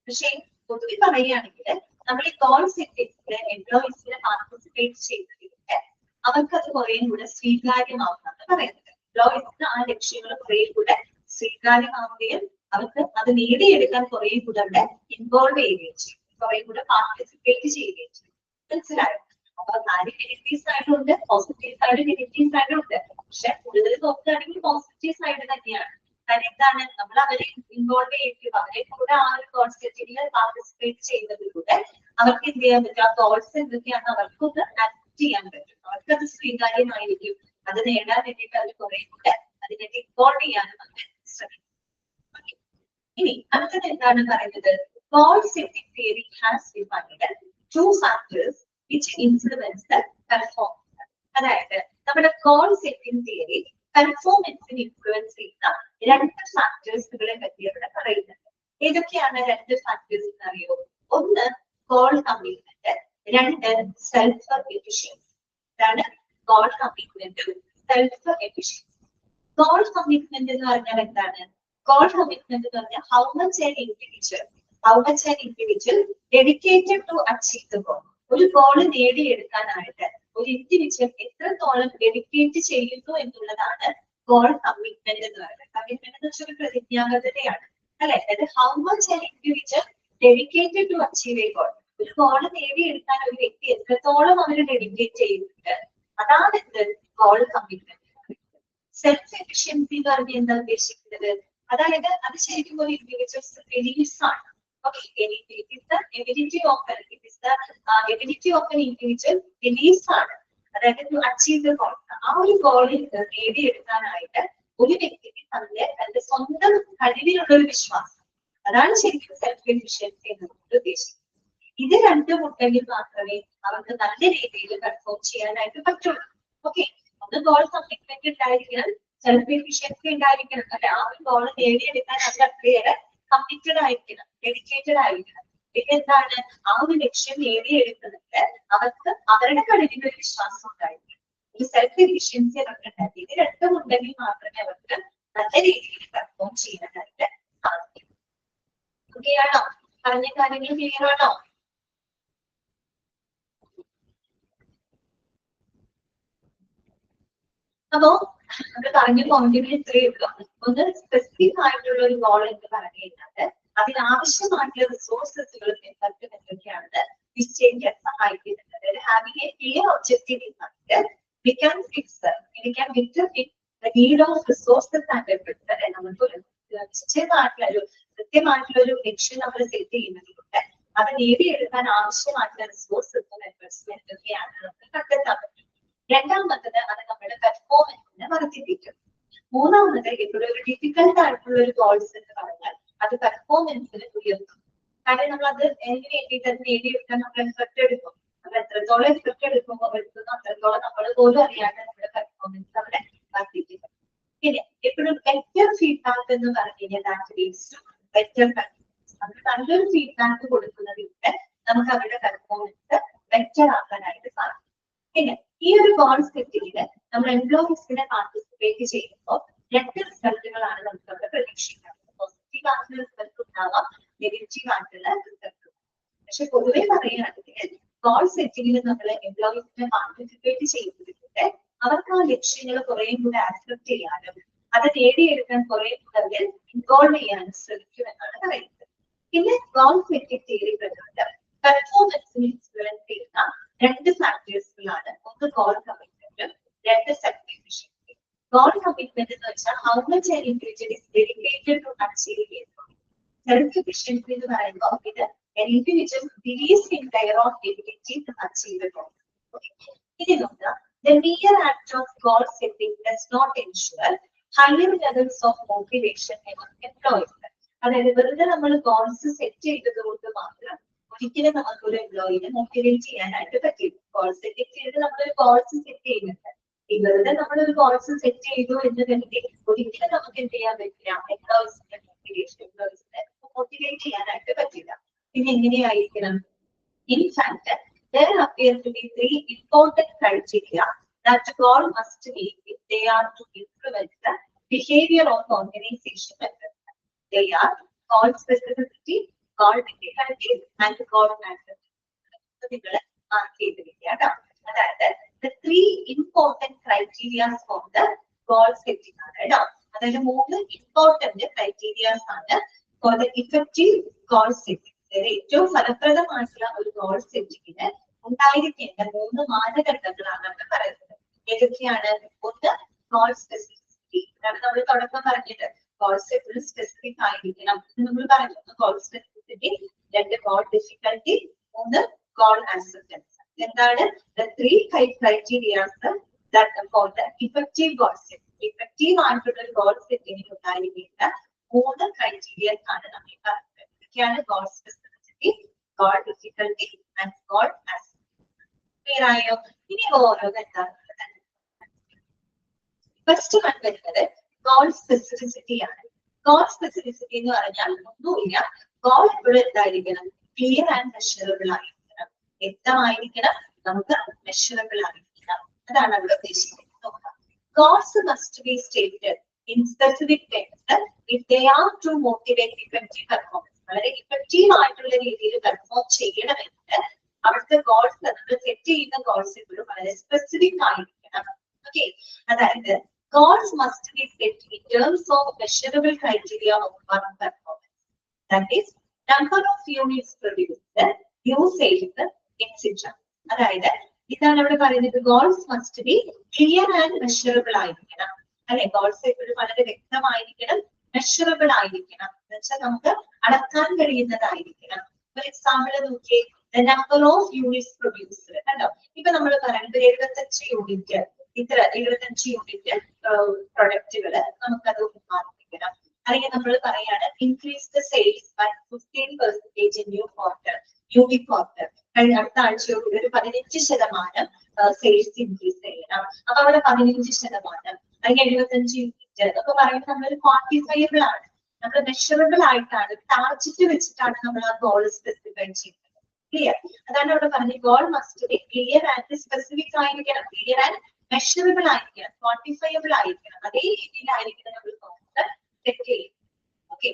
പക്ഷേ പൊതുവെ പറയുകയാണെങ്കിൽ നമ്മൾ ഈ ഗോൾ സെറ്റിംഗിൽ എംപ്ലോയീസിനെ പാർട്ടിസിപ്പേറ്റ് ചെയ്തതിലൂടെ അവർക്ക് അത് കുറെ കൂടെ സ്വീകാര്യമാവുമെന്ന് പറയുന്നത്. എംപ്ലോയീസിന് ആ ലക്ഷ്യങ്ങൾ കുറെ കൂടെ സ്വീകാര്യമാവുകയും അവർക്ക് അത് നേടിയെടുക്കാൻ കുറെ കൂടെ അവിടെ ഇൻവോൾവ് ചെയ്യുകയും ചെയ്യും, കുറെ കൂടെ പാർട്ടിസിപ്പേറ്റ് ചെയ്യുകയും ചെയ്യും. മനസ്സിലായോ? അപ്പൊ നാല് നെഗറ്റീവ് സൈഡും ഉണ്ട്, പോസിറ്റീവ് സൈഡ് നെഗറ്റീവ് സൈഡും ഉണ്ട്. പക്ഷെ കൂടുതൽ നോക്കുകയാണെങ്കിൽ പോസിറ്റീവ് സൈഡ് തന്നെയാണ്. കാരണം എന്താണ്, നമ്മൾ അവരെ ഇൻവോൾവ് ചെയ്യിക്കുക, അവരെ കൂടെ ആ ഒരു കോൺസെപ്റ്റിൽ പാർട്ടിസിപ്പേറ്റ് ചെയ്യുന്നതിലൂടെ അവർക്ക് എന്ത് ചെയ്യാൻ പറ്റും, ആ ഗോൾസ് എന്തൊക്കെയാണ് അവർക്കൊന്ന് ആക്ട് ചെയ്യാൻ പറ്റും, അവർക്ക് അത് സ്വീകാര്യമായിരിക്കും. അത് നേടാൻ വേണ്ടിയിട്ട് അവർ കുറെ കൂടെ അതിനെ ഇൻവോൾവ് ചെയ്യാനും അവർ ശ്രമിക്കും. ഇനി അടുത്തത് എന്താണ് പറയുന്നത്, goal setting theory has defined to factors which influence the performance. അതായത് നമ്മുടെ ഗോൾ സെറ്റിംഗ് തിയറി പെർഫോമൻസിന് ഇൻഫ്ലുവൻസ് ചെയ്യുന്ന രണ്ട് ഫാക്ടേഴ്സുകളെ പറ്റി ഇവിടെ പറയുന്നുണ്ട്. ഏതൊക്കെയാണ് രണ്ട് ഫാക്ടേഴ്സ് എന്ന് അറിയോ? ഒന്ന് ഗോൾ കമ്മിറ്റ്മെന്റ്, രണ്ട് സെൽഫ് എഫിഷ്യൻസി. ഇതാണ് ഗോൾ കമ്മിറ്റ്മെന്റും സെൽഫ് എഫിഷ്യൻസി. ഗോൾ കമ്മിറ്റ്മെന്റ് എന്ന് പറഞ്ഞാൽ എന്താണ്? ഗോൾ കമ്മിറ്റ്മെന്റ് എന്ന് പറഞ്ഞാൽ how much an individual dedicated to achieve the goal. ഒരു ഗോള് നേടിയെടുക്കാനായിട്ട് ഒരു ഇൻഡിവിജ്വൽ എത്രത്തോളം ഡെഡിക്കേറ്റ് ചെയ്യുന്നു എന്നുള്ളതാണ് ഗോൾ കമ്മിറ്റ്മെന്റ് എന്ന് പറയുന്നത്. കമ്മിറ്റ്മെന്റ് എന്ന് വെച്ചാൽ ഒരു പ്രതിജ്ഞാബദ്ധതയാണ്, അല്ലെ? അതായത് how much an individual dedicated to achieve a goal. ഒരു ഗോള് നേടിയെടുക്കാൻ ഒരു വ്യക്തി എത്രത്തോളം അവർ ഡെഡിക്കേറ്റ് ചെയ്യുന്നുണ്ട്, അതാണ് എന്ത് ഗോൾ കമ്മിറ്റ്മെന്റ്. സെൽഫ് എഫിഷ്യൻസി എന്ന് പറഞ്ഞാൽ എന്താ ഉദ്ദേശിക്കുന്നത്? അതായത് അത് ശരിക്കും ഒരു ഇൻഡിവിജ്വൽസ് ബിലീഫ്സ് ആണ്. Okay, it is the ability of an individual beliefs ആണ്, അതായത് to achieve the goal. ആ ഒരു ഗോളിൽ നേടിയെടുക്കാനായിട്ട് ഒരു വ്യക്തിക്ക് തന്റെ സ്വന്തം കഴിവിലുള്ള ഒരു വിശ്വാസം, അതാണ് ശരിക്കും സെൽഫ് എഫിഷ്യൻസി എന്നുള്ളത് ഉദ്ദേശിക്കുന്നത്. ഇത് രണ്ടും ഉണ്ടെങ്കിൽ മാത്രമേ അവർക്ക് നല്ല രീതിയിൽ പെർഫോം ചെയ്യാനായിട്ട് പറ്റുള്ളൂ. ഓക്കെ, ഒന്ന് ഗോൾ കമ്മിറ്റ്മെന്റ് ഉണ്ടായിരിക്കണം, സെൽഫ് എഫിഷ്യൻസി ഉണ്ടായിരിക്കണം. അല്ലെ, ആ ഒരു ഗോൾ നേടിയെടുക്കാൻ അവർ അത്രയേറെ കമ്മിറ്റഡ് ആയിരിക്കണം, ഡെഡിക്കേറ്റഡ് ആയിരിക്കണം. പിന്നെ എന്താണ്, ആ ഒരു ലക്ഷ്യം നേടിയെടുക്കുന്നത് അവർക്ക് അവരുടെ കഴിവിൽ ഒരു വിശ്വാസം ഉണ്ടായിരിക്കണം, ഒരു സെൽഫ് എഫിഷ്യൻസി അവർക്ക് ഉണ്ടാക്കി. ഇത് രണ്ടും ഉണ്ടെങ്കിൽ മാത്രമേ അവർക്ക് നല്ല രീതിയിൽ പെർഫോം ചെയ്യാനായിട്ട് സാധിക്കും. ഓക്കെ ആണോ? പറഞ്ഞ കാര്യങ്ങൾ ക്ലിയർ ആണോ? അപ്പോ നമുക്ക് പറഞ്ഞ പോയിന്റുകൾ ഇത്രയേ ഉള്ളൂ. ഒന്ന് സ്പെസിഫിക് ആയിട്ടുള്ള ഒരു ഗോൾ എന്ന് പറഞ്ഞു കഴിഞ്ഞാൽ അതിനാവശ്യമായിട്ടുള്ള റിസോഴ്സസുകൾ എന്തൊക്കെയാണെന്ന് നിശ്ചയിക്കാൻ സഹായിക്കുന്നുണ്ട്. അതായത് having A clear objective in mind we can better fit the need of resources and efforts. നമുക്ക് കൃത്യമായിട്ടുള്ള ഒരു ലക്ഷ്യം നമ്മൾ സെറ്റ് ചെയ്യുന്നതിലൂടെ അത് നേടിയെടുക്കാൻ ആവശ്യമായിട്ടുള്ള റിസോഴ്സസും എഫേർട്സും എന്തൊക്കെയാണ് നമുക്ക് കണ്ടെത്താൻ പറ്റും. രണ്ടാമത്തത് അത് നമ്മുടെ പെർഫോമൻസിനെ വർദ്ധിപ്പിക്കും. മൂന്നാമത് ഇവിടെ ഒരു ഡിഫിക്കൽട്ട് ആയിട്ടുള്ള ഒരു ഗോൾസ് എന്ന് പറഞ്ഞാൽ അത് പെർഫോമൻസിന് ഉയർത്തും. കാരണം നമ്മൾ അത് അതിന് വേണ്ടിയിട്ട് അത് നേടിയെടുക്കാൻ നമ്മൾ എഫർട്ട് എടുക്കും. നമ്മൾ എത്രത്തോളം എഫർട്ട് എടുക്കുമ്പോൾ അത്രത്തോളം നമ്മൾ പോലും അറിയാണ്ട് നമ്മുടെ പെർഫോമൻസ് അവിടെ വർദ്ധിക്കും. പിന്നെ എപ്പോഴും ബെറ്റർ ഫീഡ്ബാക്ക് എന്ന് പറഞ്ഞു കഴിഞ്ഞാൽ ബെറ്റർ പെർഫോമൻസ്. നമുക്ക് നല്ലൊരു ഫീഡ്ബാക്ക് കൊടുക്കുന്നതിലൂടെ നമുക്ക് അവരുടെ പെർഫോമൻസ് ബെറ്റർ ആക്കാനായിട്ട് സാധിക്കും. പിന്നെ ഈ ഒരു ഗോൾ സെറ്റിംഗില് നമ്മൾ എംപ്ലോയീസിനെ പാർട്ടിസിപ്പേറ്റ് ചെയ്യുമ്പോൾ രണ്ട് റിസൾട്ടുകളാണ് നമുക്ക് അവിടെ പ്രതീക്ഷിക്കുന്നത്. പോസിറ്റീവ് ആയിട്ടുള്ള റിസൾട്ട് ഉണ്ടാവാം, നെഗറ്റീവ് ആയിട്ടുള്ള റിസൾട്ട്. പക്ഷെ പൊതുവെ പറയുകയാണെങ്കിൽ ഗോൾ സെറ്റിംഗിൽ നമ്മൾ എംപ്ലോയീസിനെ പാർട്ടിസിപ്പേറ്റ് ചെയ്യുന്നതിലൂടെ അവർക്ക് ആ ലക്ഷ്യങ്ങൾ കുറെ കൂടെ ആക്സെപ്റ്റ് ചെയ്യാനും അത് നേടിയെടുക്കാൻ കുറെ കൂടുതൽ ഇൻവോൾവ് ചെയ്യാനും ശ്രമിക്കുമെന്നാണ് പറയുന്നത്. പിന്നെ ഗോൾ സെറ്റിംഗ് തിയറി പ്രകാരം പെർഫോമൻസിന് ഇൻഫ്ലുവൻസ് ചെയ്യുന്ന രണ്ട് ഫാക്ടേഴ്സുകളാണ്. ഒന്ന് ഗോൾ കമ്മിറ്റ്മെന്റും രണ്ട് സെൽഫ് എഫിഷ്യൻസി. ഗോൾ കമ്മിറ്റ്മെന്റ് എന്ന് വെച്ചാൽ how much an individual is dedicated to achieve it. Self efficiency എന്ന് പറയുമ്പോൾ ഇത് an individual believes in their own ability to achieve a goal. ഇനി നോക്കുക, the mere act of goal setting does not ensure higher levels of motivation among employees. അതായത് വെറുതെ നമ്മൾ ഗോൾസ് സെറ്റ് ചെയ്തത് കൊണ്ട് മാത്രം ഒരിക്കലും നമുക്ക് ഒരു എംപ്ലോയിനെ മോട്ടിവേറ്റ് ചെയ്യാനായിട്ട് പറ്റില്ല. ഗോൾ സെറ്റിംഗ് ചെയ്ത് നമ്മളൊരു ഗോൾസ് സെറ്റ് ചെയ്യുന്നുണ്ട്. ഈ വെറുതെ നമ്മളൊരു ഗോൾസ് സെറ്റ് ചെയ്തു എന്ന് കരുതി ഒരിക്കലും നമുക്ക് എന്ത് ചെയ്യാൻ പറ്റില്ല, എംപ്ലോയീസിനെ മോട്ടിവേറ്റ് ചെയ്യാനായിട്ട് പറ്റില്ല. പിന്നെ എങ്ങനെയായിരിക്കണം? In fact, there appear to be three important criteria that goal must meet if they are to influence the behavior of organization members. They are goal specificity, goal difficulty, and goal magnitude. അതായത് the three important criteria for the goal setting ആണ്. അതായത് മൂന്ന് ഇമ്പോർട്ടന്റ് ക്രൈറ്റീരിയാസ് ആണ് for the effective goal setting. ഏറ്റവും ഫലപ്രദമായിട്ടുള്ള ഒരു ഗോൾ സെറ്റിങ്ങിന് ഉണ്ടായിരിക്കേണ്ട മൂന്ന് മാനദണ്ഡങ്ങളാണ് നമ്മൾ പറയുന്നത്. ഏതൊക്കെയാണ്? ഒന്ന്, ഗോൾ സ്പെസിഫിസിറ്റി. അതാണ് നമ്മൾ തുടക്കം പറഞ്ഞത്. ഗോൾ സെറ്റ് സ്പെസിഫിക് ആയിരിക്കണം എന്ന് നമ്മൾ പറഞ്ഞു. ഒന്ന് ഗോൾ സ്പെസിഫിസിറ്റി, രണ്ട് ഗോൾ ഡിഫിക്കൽട്ടി, മൂന്ന് ഗോൾ ആക്സെപ്റ്റൻസ്. എന്താണ്? the three criteria that for the effective goal setting. Effective ആയിട്ടുള്ള ഒരു ഗോൾ സെറ്റിങ്ങിന് ഉണ്ടായിരിക്കേണ്ട മൂന്ന് ക്രൈറ്റീരിയസ് ആണ് നമ്മൾ പറയുന്നത്. goal specificity, goal difficulty, and goal aspect. Clear ആയോ? ഇനി ഓരോന്ന് എന്താണ്? ഫസ്റ്റ് വൺ വരുന്നത് ഗോൾ സ്പെസിഫിസിറ്റി ആണ്. ഗോൾ സ്പെസിഫിസിറ്റി എന്ന് പറഞ്ഞാൽ ഒന്നുമില്ല, ഗോൾ ഇവിടെ എന്തായിരിക്കണം? ക്ലിയർ ആൻഡ് മെഷറബിൾ ആയിരിക്കണം. വ്യക്തമായിരിക്കണം, നമുക്ക് മെഷറബിൾ ആയിരിക്കണം. അതാണ് അവിടെ ഉദ്ദേശിക്കുന്നത്. നോക്കാം. Goals must be stated in specific terms if they are to motivate effective performance. വളരെ ഇഫക്റ്റീവ് ആയിട്ടുള്ള രീതിയിൽ പെർഫോം ചെയ്യണമെങ്കിൽ അവിടുത്തെ ഗോൾസ് നമ്മൾ സെറ്റ് ചെയ്യുന്ന ഗോൾസ് എപ്പോഴും വളരെ സ്പെസിഫിക് ആയിരിക്കണം. ഓക്കെ, അതായത് goals must be set in terms of measurable criteria of work performance. That is number of units produced, usage, etcetera. അതായത് ഇതാണ് അവിടെ പറയുന്നത്. Goals must be clear and measurable ആയിരിക്കണം. അല്ലെ, ഗോൾസ് എപ്പോഴും വളരെ വ്യക്തമായിരിക്കണം, മെഷറബിൾ ആയിരിക്കണം. എന്ന് വെച്ചാൽ നമുക്ക് അളക്കാൻ കഴിയുന്നതായിരിക്കണം. ഒരു എക്സാമ്പിൾ നോക്കിയേ, നമ്പർ ഓഫ് യൂണിറ്റ്സ് പ്രൊഡ്യൂസ്ഡ്. കണ്ടോ, ഇപ്പൊ നമ്മൾ പറയുന്നത് 75 യൂണിറ്റ്, ഇത്ര 75 യൂണിറ്റ് പ്രൊഡക്റ്റുകള് നമുക്കത് ഉത്പാദിപ്പിക്കണം. അല്ലെങ്കിൽ നമ്മൾ പറയാണ് increase the sales by 15% in new quarter, unique quarter. കഴിഞ്ഞ അടുത്ത ആഴ്ചയോട് ഒരു 15% സെയിൽസ് ഇൻക്രീസ് ചെയ്യണം. അപ്പൊ അവിടെ 15%, അല്ലെങ്കിൽ 75 യൂണിറ്റ് എന്നൊക്കെ പറയുമ്പോൾ നമ്മളൊരു ക്വാണ്ടിഫയബിൾ ആണ്, നമ്മൾ മെഷറബിൾ ആയിട്ടാണ്, ടാർഗറ്റ് വെച്ചിട്ടാണ് നമ്മൾ ആ ഗോൾ സ്പെസിഫൈ ചെയ്യുന്നത്. ക്ലിയർ? അതാണ് അവിടെ പറഞ്ഞത്. Goal must be clear and specific ആയിരിക്കണം, ക്ലിയർ ആൻഡ് മെഷറബിൾ ആയിരിക്കണം, ക്വാണ്ടിഫയബിൾ ആയിരിക്കണം. അതേ രീതിയിലായിരിക്കണം നമ്മൾ ഗോൾ സെറ്റ് ചെയ്യുന്നത്. ഓക്കെ,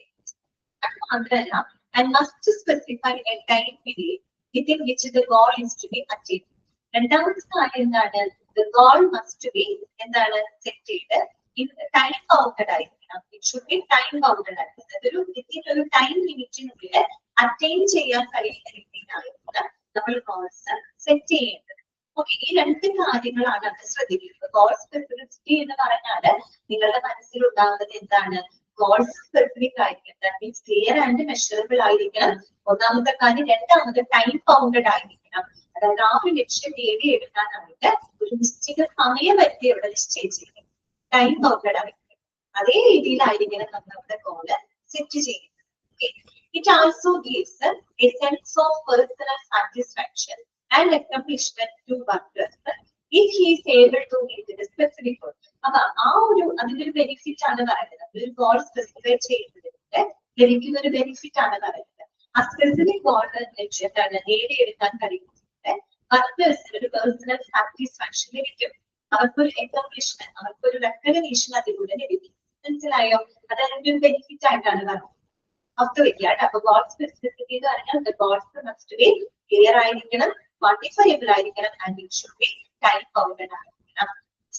മാത്രമല്ല and must specify a time period within which the goal is to be achieved. രണ്ടാമത്തെ കാര്യം എന്താണ്? the goal must be എന്താണ് സെറ്റ് ചെയ്ത് ടൈം ബൗണ്ടഡ് ആയിരിക്കണം. It should B time bounded ആയിരിക്കും. ഒരു ടൈം ലിമിറ്റിനുള്ളിൽ അറ്റൈൻ ചെയ്യാൻ കഴിയുന്ന രീതിയിലായിരിക്കണം നമ്മൾ ഗോൾസ് സെറ്റ് ചെയ്യേണ്ടത്. ഓക്കെ, ഈ രണ്ട് കാര്യങ്ങളാണ് അത് ശ്രദ്ധിക്കുന്നത്. ഗോൾ സ്പെസിഫിസിറ്റി എന്ന് പറഞ്ഞാൽ നിങ്ങളുടെ മനസ്സിലുണ്ടാകുന്നത് എന്താണ്? ഗോൾസ് സ്പെസിഫിക് ആയിരിക്കണം, that means clear and measurable ആയിരിക്കണം. ഒന്നാമത്തെ കാര്യം. രണ്ടാമത് ടൈം ബൗണ്ടഡ് ആയിരിക്കണം. അതായത് ആ ഒരു ലക്ഷ്യം നേടിയെടുക്കാനായിട്ട് ഒരു നിശ്ചിത സമയപരിധി അവിടെ നിശ്ചയിച്ചിരിക്കും. ടൈം ബൗണ്ടഡ് ആയിരിക്കണം. അതേ രീതിയിലായിരിക്കണം നമ്മൾ നമ്മുടെ ഗോള് സെറ്റ് ചെയ്യുന്നത്. It also gives A sense of personal satisfaction and accomplishment to workers if he is able to meet the specific goal. അപ്പൊ ആ ഒരു അതിന്റെ ഒരു ബെനിഫിറ്റ് ആണ് പറയുന്നത്. ഒരു ഗോൾ സ്പെസിഫൈ ചെയ്യുന്നതിന്റെ ലഭിക്കുന്ന ഒരു ബെനിഫിറ്റ് ആണ് പറയുന്നത്. ആ സ്പെസിഫിക് ഗോൾ ലക്ഷ്യത്താണ് നേടിയെടുക്കാൻ കഴിയുന്നത് വർക്കേഴ്സിന് ഒരു പേഴ്സണൽ സാറ്റിസ്ഫാക്ഷൻ ലഭിക്കും. അവർക്കൊരു അക്കംപ്ലിഷ്മെന്റ്, അവർക്കൊരു റെക്കഗ്നീഷൻ അതിലൂടെ ലഭിക്കും. മനസ്സിലായോ? അത് അതിന്റെ ഒരു ബെനിഫിറ്റ് ആയിട്ടാണ് പറയുന്നത്. ഓർത്ത് വെക്കുക. അപ്പൊ ഗോൾ സ്പെസിഫിസിറ്റി എന്ന് പറഞ്ഞാൽ ഗോൾസ് മസ്റ്റ് ബി ക്ലിയർ ആയിരിക്കണം, ക്വാണ്ടിഫയബിൾ ആയിരിക്കണം, and it should B time bounded ആയിരിക്കണം.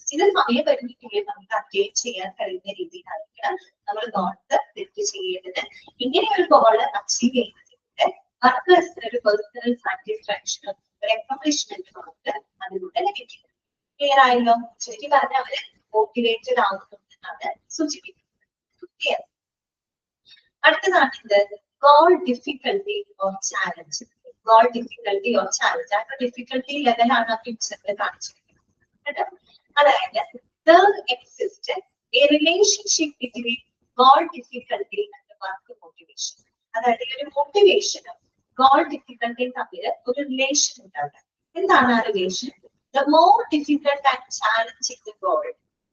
ചില സമയപരിധിക്കുള്ളിൽ നമുക്ക് അറ്റൈൻ ചെയ്യാൻ കഴിയുന്ന രീതിയിലായിരിക്കണം നമ്മൾ ഗോൾസ് സെറ്റ് ചെയ്യേണ്ടത്. ഇങ്ങനെ ഒരു ഗോൾ അച്ചീവ് ചെയ്യുന്നതിലൂടെ വർക്കേഴ്സിന് ഒരു പേഴ്സണൽ സാറ്റിസ്ഫാക്ഷനും ഒരു അക്കംപ്ലിഷ്മെന്റും നമുക്ക് അതിലൂടെ ലഭിക്കും. ക്ലിയർ ആയല്ലോ? ശരിക്കും പറഞ്ഞാൽ അവര് മോട്ടിവേറ്റഡ് ആവുന്നു എന്നാണ് സൂചിപ്പിക്കുന്നത്. അടുത്തതാണ് ഇത് goal difficulty or challenge. Goal difficulty or challenge ആ ഡിഫിക്കൽട്ടി ലെവലാണ് ആ പിക്ചറിൽ കാണിച്ചിരിക്കുന്നത് കേട്ടോ. അതായത് there exists a relationship between goal difficulty and work motivation. അതായത് ഈ ഒരു മോട്ടിവേഷനും ഗോൾ ഡിഫിക്കൽട്ടിയും തമ്മിൽ ഒരു റിലേഷൻ ഉണ്ടാവും. എന്താണ് ആ relation? The more difficult and challenging the goal,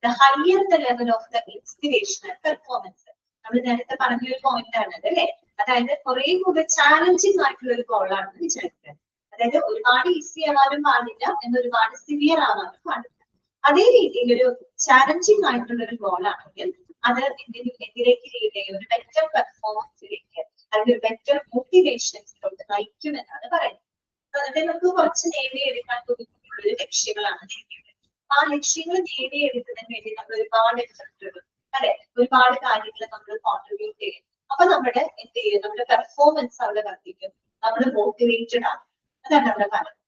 the higher the level of the inspiration and performance. നമ്മൾ നേരത്തെ പറഞ്ഞൊരു പോയിന്റ് ആണ് അല്ലേ? അതായത് കുറെ കൂടെ ചാലഞ്ചിങ് ആയിട്ടുള്ള ഒരു ഗോളാണെന്ന് വിചാരിക്കുക. അതായത് ഒരുപാട് ഈസി ആവാനും പാടില്ല, എന്ന് ഒരുപാട് സിവിയർ ആവാനും പാടില്ല. അതേ രീതിയിൽ ഒരു ചാലഞ്ചിങ് ആയിട്ടുള്ള ഒരു ഗോളാണെങ്കിൽ അത് എന്തിലേക്ക് ലീഡ് ചെയ്യും? ഒരു ബെറ്റർ പെർഫോമൻസിലേക്ക് അല്ലെങ്കിൽ ഒരു ബെറ്റർ മോട്ടിവേഷൻസിലോട്ട് നയിക്കും എന്നാണ് പറയുന്നത്. അതായത് നമുക്ക് കുറച്ച് നേടിയെടുക്കാൻ ബുദ്ധിമുട്ടുള്ള ഒരു ലക്ഷ്യങ്ങളാണ് നേടിയത്. ആ ലക്ഷ്യങ്ങൾ നേടിയെടുക്കുന്നതിന് വേണ്ടി നമ്മൾ ഒരുപാട് എഫർട്ടുകൾ അല്ലെ, ഒരുപാട് കാര്യങ്ങൾ നമ്മൾ കോൺട്രിബ്യൂട്ട് ചെയ്യും. അപ്പൊ നമ്മുടെ എന്ത് ചെയ്യും? നമ്മുടെ പെർഫോമൻസ് അവിടെ വർദ്ധിക്കും, നമ്മൾ മോട്ടിവേറ്റഡ് ആകും. അതാണ് അവിടെ പറയുന്നത്.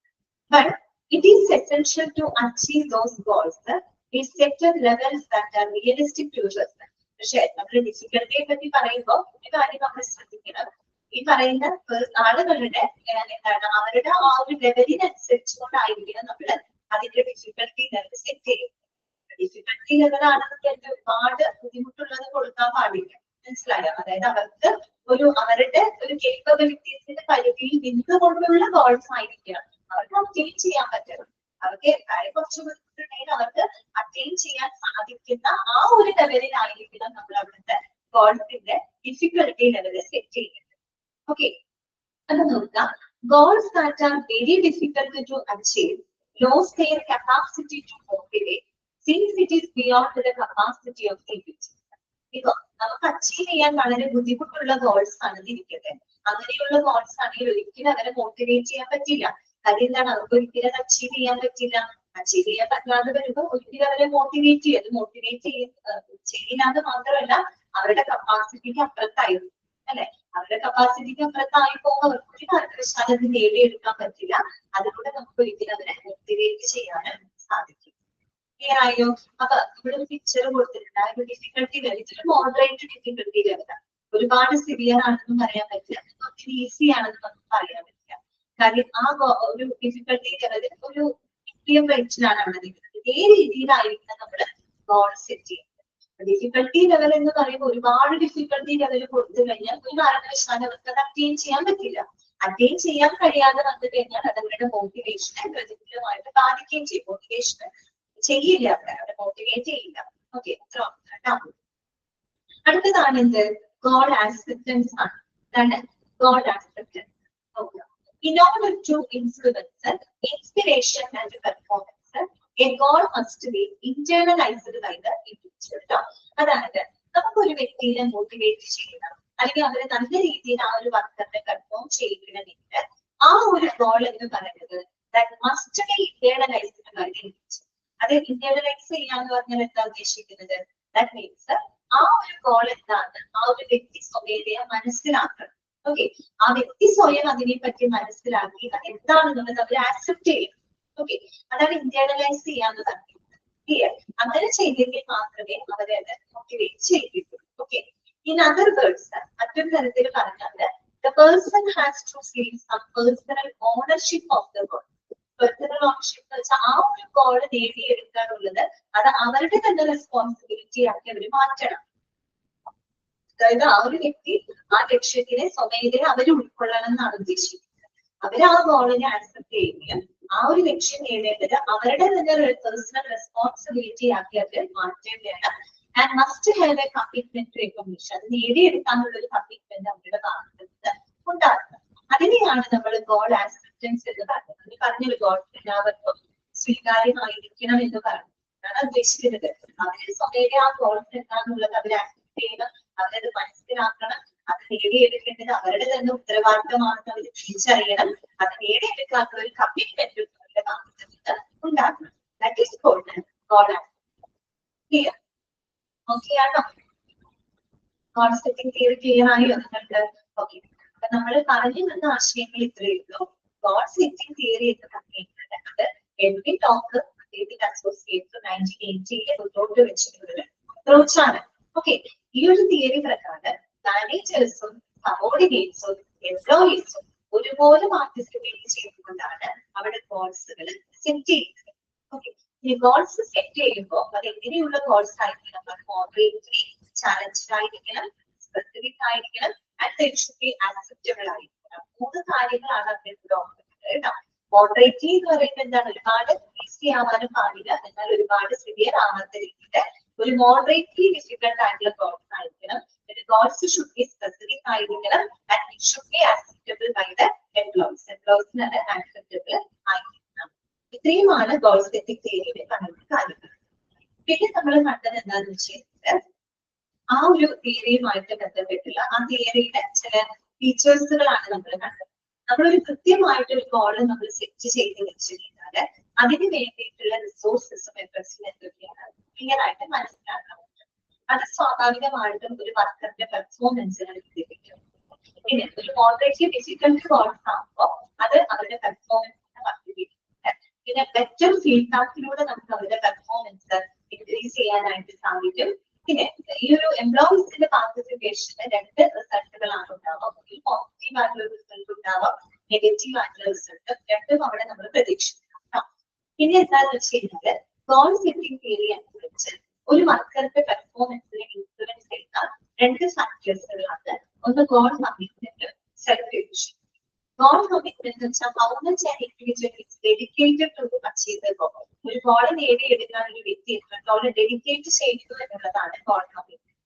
But it is essential to achieve those goals is set at levels that are realistic to us. പക്ഷെ നമ്മൾ ഡിഫിക്കൽട്ടിയെ പറ്റി പറയുമ്പോൾ ഒരു കാര്യം നമ്മൾ ശ്രദ്ധിക്കണം. ഈ പറയുന്ന ആളുകളുടെ എന്താണ് അവരുടെ ആ ഒരു ലെവലിനനുസരിച്ചുകൊണ്ടായിരിക്കണം നമ്മൾ അതിന്റെ ഡിഫിക്കൽട്ടി ലെവൽ സെറ്റ് ചെയ്യുന്നത്. ഡിഫിക്കൽട്ടി ലെവലാണെന്നൊക്കെ ഒരുപാട് ബുദ്ധിമുട്ടുള്ളത് കൊടുക്കാൻ പാടില്ല. മനസ്സിലായോ? അതായത് അവർക്ക് അവരുടെ ഒരു കേപ്പബിലിറ്റീസിന്റെ പരിധിയിൽ നിന്നുകൊണ്ടുള്ള ഗോൾസ് ആയിരിക്കണം അവർക്ക് അറ്റൈൻ ചെയ്യാൻ പറ്റണം. അവർക്ക് കുറച്ച് ബുദ്ധിമുട്ടുണ്ടെങ്കിൽ അവർക്ക് അറ്റൈൻ ചെയ്യാൻ സാധിക്കുന്ന ആ ഒരു ലെവലിലായിരിക്കണം നമ്മൾ അവിടുത്തെ ഗോൾസിന്റെ ഡിഫിക്കൽട്ടി ലെവൽ സെറ്റ് ചെയ്യുന്നത്. ഓക്കെ, അത് നോക്കാം. Goals that are very difficult to achieve lose their capacity to motivate since it is beyond the capacity of individual. ഇപ്പൊ നമുക്ക് അച്ചീവ് ചെയ്യാൻ വളരെ ബുദ്ധിമുട്ടുള്ള ഗോൾസ് ആണ് ഇരിക്കട്ടെ. അങ്ങനെയുള്ള ഗോൾസ് ആണെങ്കിൽ ഒരിക്കലും അവരെ മോട്ടിവേറ്റ് ചെയ്യാൻ പറ്റില്ല. കാര്യം എന്താണ്? അവർക്ക് ഒരിക്കലും അത് അച്ചീവ് ചെയ്യാൻ പറ്റില്ല. അച്ചീവ് ചെയ്യാൻ പറ്റാതെ വരുമ്പോൾ ഒരിക്കലും അവരെ മോട്ടിവേറ്റ് ചെയ്യും. അത് മോട്ടിവേറ്റ് ചെയ്യാതെ മാത്രമല്ല അവരുടെ കപ്പാസിറ്റിക്ക് അപ്പുറത്തായിരുന്നു അല്ലെ. അവരുടെ കപ്പാസിറ്റിക്ക് അപ്പുറത്തായി പോകുമ്പോൾ അവർക്ക് ഒരു കാരണവശാലും അത് നേടിയെടുക്കാൻ പറ്റില്ല. അതിലൂടെ നമുക്ക് ഒരിക്കലും അവരെ മോട്ടിവേറ്റ് ചെയ്യാനും സാധിക്കും. ക്ലിയർ ആയോ? അപ്പൊ ഇവിടെ ഒരു പിക്ചർ കൊടുത്തിട്ടുണ്ട്. ആ ഒരു ഡിഫിക്കൽട്ടി ലെവൽ ഇതൊരു മോഡറേറ്റ് ഡിഫിക്കൽട്ടി ലെവലാണ്. ഒരുപാട് സിവിയർ ആണെന്നും പറയാൻ പറ്റില്ല, ഒത്തിരി ഈസി ആണെന്ന് നമുക്ക് പറയാൻ പറ്റില്ല. കാര്യം ആ ഒരു ഡിഫിക്കൽട്ടി ലെവൽ ഒരു മീഡിയം റേഞ്ചിലാണ് അവിടെ നിൽക്കുന്നത്. ഇതേ രീതിയിലായിരിക്കും നമ്മൾ ഗോൾ സെറ്റ് ചെയ്യുന്നത്. ഡിഫിക്കൽട്ടി ലെവൽ എന്ന് പറയുമ്പോൾ ഒരുപാട് ഡിഫിക്കൽട്ടി ലെവൽ കൊടുത്തു കഴിഞ്ഞാൽ ഒരു കാരണവശാലും അവർക്ക് അത് അറ്റൈൻ ചെയ്യാൻ പറ്റില്ല. അറ്റൈൻ ചെയ്യാൻ കഴിയാതെ വന്നു കഴിഞ്ഞാൽ അത് അവരുടെ മോട്ടിവേഷനെ പ്രതികൂലമായിട്ട് ബാധിക്കുകയും ചെയ്യും. മോട്ടിവേഷൻ ചെയ്യില്ല, അവരെ മോട്ടിവേറ്റ് ചെയ്യില്ല. ഓക്കെ, അടുത്തതാണ് എന്ത്? ഗോൾ ആക്സെപ്റ്റൻസ് ആണ്. അതാണ് goal acceptance. In order to influence inspiration and performance, a goal must be internalized by the individual. അതായത് നമുക്കൊരു വ്യക്തിയെ മോട്ടിവേറ്റ് ചെയ്യണം അല്ലെങ്കിൽ അവരെ നല്ല രീതിയിൽ ആ ഒരു വർക്കറിനെ പെർഫോം ചെയ്യണമെങ്കിൽ ആ ഒരു ഗോൾ എന്ന് പറയുന്നത് that must be internalized by the individual. അത് ഇന്റേണലൈസ് ചെയ്യാന്ന് പറഞ്ഞാൽ എന്താ ഉദ്ദേശിക്കുന്നത്? ദാറ്റ് മീൻസ് ആ ഒരു ഗോൾ എന്താണ് ആ ഒരു വ്യക്തി സ്വമേധയാ മനസ്സിലാക്കണം. ഓക്കെ, ആ വ്യക്തി സ്വയം അതിനെ പറ്റി മനസ്സിലാക്കി എന്താണെന്നുള്ളത് അവർ ആക്സെപ്റ്റ് ചെയ്യണം. ഓക്കെ, അതാണ് ഇന്റേണലൈസ് ചെയ്യാന്ന് പറയുന്നത്. ക്ലിയർ? അങ്ങനെ ചെയ്തെങ്കിൽ മാത്രമേ അവരെ അത് മോട്ടിവേറ്റ് ചെയ്യിക്കുള്ളൂ. ഓക്കെ, ഇൻ അതർ വേർഡ്സ് മറ്റൊരു തരത്തിൽ പറഞ്ഞാൽ the person has to see some personal ownership of the goal. Personal ownership എന്ന് വെച്ചാൽ ആ ഒരു ഗോൾ നേടിയെടുക്കാനുള്ളത് അത് അവരുടെ തന്നെ റെസ്പോൺസിബിലിറ്റി ആക്കി അവർ മാറ്റണം. അതായത് ആ ഒരു വ്യക്തി ആ ലക്ഷ്യത്തിനെ സ്വമേധയാ അവർ ഉൾക്കൊള്ളണം എന്നാണ് ഉദ്ദേശിക്കുന്നത്. അവർ ആ ഗോളിനെ ആക്സെപ്റ്റ് ചെയ്യുകയും ആ ഒരു ലക്ഷ്യം നേടേണ്ടത് അവരുടെ തന്നെ പേഴ്സണൽ റെസ്പോൺസിബിലിറ്റി ആക്കി അവർ മാറ്റുകയാണ്. And must have a commitment to a commission. അത് നേടിയെടുക്കാനുള്ള ഒരു കമ്മിറ്റ്മെന്റ് അവരുടെ ഭാഗത്ത് നിന്ന് ഉണ്ടാക്കണം. അതിനെയാണ് നമ്മൾ ഗോൾ ആക്സെപ്റ്റൻസ് എന്ന് പറയുന്നത്. പറഞ്ഞൊരു ഗോൾ എല്ലാവർക്കും സ്വീകാര്യമായിരിക്കണം എന്ന് പറഞ്ഞു. അതാണ് ഉദ്ദേശിക്കുന്നത്. അവര് സ്വമേധയാ ആ ഗോൾസ് എന്താണെന്നുള്ളത് അവർ ആക്സെപ്റ്റ് ചെയ്യണം, അവരത് മനസ്സിലാക്കണം. അത് നേടിയെടുക്കേണ്ടത് അവരുടെ തന്നെ ഉത്തരവാദിത്തമാണെന്ന് അവർ തിരിച്ചറിയണം. അത് നേടിയെടുക്കാനുള്ള ഒരു കമ്മിറ്റ്മെന്റ് അവരുടെ ഭാഗത്ത് നിന്ന് ഉണ്ടാക്കണം. That is called goal acceptance. Okay ആണോ? ഗോൾ സെറ്റിംഗ് തിയറി ക്ലിയർ ആയോ നിങ്ങൾക്ക്? ഓക്കെ, അപ്പൊ നമ്മൾ പറഞ്ഞു വന്ന ആശയങ്ങൾ ഇത്രയേ ഉള്ളൂ. ഗോൾ സെറ്റിംഗ് തിയറി എന്ന് പറയുന്നത് എവറി ടോക്ക് quantitative associates 1980 മുന്നോട്ട് വെച്ചിട്ടുള്ള അപ്രോച്ചാണ്. ഓക്കെ, ഈ ഒരു തിയറി പ്രകാരം മാനേജേഴ്സും സബോർഡിനേറ്റ്സും എംപ്ലോയീസും ഒരുപോലെ പാർട്ടിസിപ്പേറ്റ് ചെയ്തുകൊണ്ടാണ് അവിടെ ഗോൾസുകൾ സെറ്റ് ചെയ്യുന്നത്. ഓക്കെ, ഈ ഗോൾസ് സെറ്റ് ചെയ്യുമ്പോൾ അത് എങ്ങനെയുള്ള ഗോൾസ് ആയിരിക്കണം? മോഡറേറ്റ്ലി ചാലഞ്ച് ആയിരിക്കണം, സ്പെസിഫിക് ആയിരിക്കണം, and it should be acceptable ആയിരിക്കണം. 3 കാര്യങ്ങളാണ് അദ്ദേഹം കേട്ടോ. മോഡറേറ്റ്ലി എന്ന് പറയുന്നത് എന്താണ്? ഒരുപാട് ഈസി ആവാനും പാടില്ല, എന്നാൽ ഒരുപാട് സിവിയർ ആവാത്ത രീതിയിൽ ഒരു മോഡറേറ്റ്ലി ഡിഫിക്കൽട്ട് ആയിട്ടുള്ള ഗോൾസ് ആയിരിക്കണം. ഗോൾസ് ഷുഡ് ബി സ്പെസിഫിക് ആയിരിക്കണം, and it should be acceptable by the employees. എംപ്ലോയീസിന് അത് അക്സെപ്റ്റബിൾ ആയിരിക്കണം. ഇത്രയുമാണ് ഗോൾ സെറ്റിംഗ് തിയറിയുടെ കണ്ടുള്ള കാര്യങ്ങൾ. പിന്നെ നമ്മൾ കണ്ടത് എന്താണെന്ന് വെച്ചാൽ ആ ഒരു തിയറിയുമായിട്ട് ബന്ധപ്പെട്ടുള്ള ആ തിയറിയുടെ ചില ഫീച്ചേഴ്സുകളാണ് നമ്മൾ കണ്ടത്. നമ്മളൊരു കൃത്യമായിട്ട് ഒരു ഗോൾ നമ്മൾ സെറ്റ് ചെയ്ത് വെച്ച് കഴിഞ്ഞാൽ അതിന് വേണ്ടിയിട്ടുള്ള റിസോഴ്സസും എഫേർട്സും എന്തൊക്കെയാണ് ക്ലിയർ ആയിട്ട് മനസ്സിലാക്കാൻ പറ്റും. അത് സ്വാഭാവികമായിട്ടും ഒരു വർക്കറിന്റെ പെർഫോമൻസിനെ ലഭിക്കും. പിന്നെ ഒരു മോഡറേറ്റ്ലി ഡിഫിക്കൽട്ട് ഗോൾസ് ആകുമ്പോൾ അത് അവരുടെ പെർഫോമൻസിനെ വർദ്ധിപ്പിക്കുന്നുണ്ട്. പിന്നെ ബെറ്റർ ഫീഡ്ബാക്കിലൂടെ നമുക്ക് അവരുടെ പെർഫോമൻസ് ഇൻക്രീസ് ചെയ്യാനായിട്ട് സാധിക്കും. പിന്നെ ഈ ഒരു എംപ്ലോയീസിന്റെ പാർട്ടിസിപ്പേഷന് 2 റിസൾട്ടുകളാണ് ഉണ്ടാവുക. ഒരു പോസിറ്റീവ് ആയിട്ടുള്ള റിസൾട്ട് ഉണ്ടാവാം, നെഗറ്റീവ് ആയിട്ടുള്ള റിസൾട്ട്, രണ്ടും അവിടെ നമ്മൾ പ്രതീക്ഷിക്കണം. പിന്നെ എന്താണെന്ന് വെച്ച് കഴിഞ്ഞാല് ഗോൾ സെറ്റിംഗ് തിയറി അനുസരിച്ച് ഒരു വർക്കറുടെ പെർഫോമൻസിനെ ഇൻഫ്ലുവൻസ് ചെയ്യുന്ന 2 ഫാക്ടേഴ്സുകളാണ്. ഒന്ന് goal commitment, self efficiency. Goal commitment എന്ന് വെച്ചാൽ how much an individual is dedicated to achieve the goal. ഒരു ഗോൾ നേടിയെടുക്കാൻ ഒരു വ്യക്തി എത്രത്തോളം ഡെഡിക്കേറ്റ് ചെയ്യുന്നു എന്നുള്ളതാണ് ഗോൾ കമ്മിറ്റ്മെന്റ്.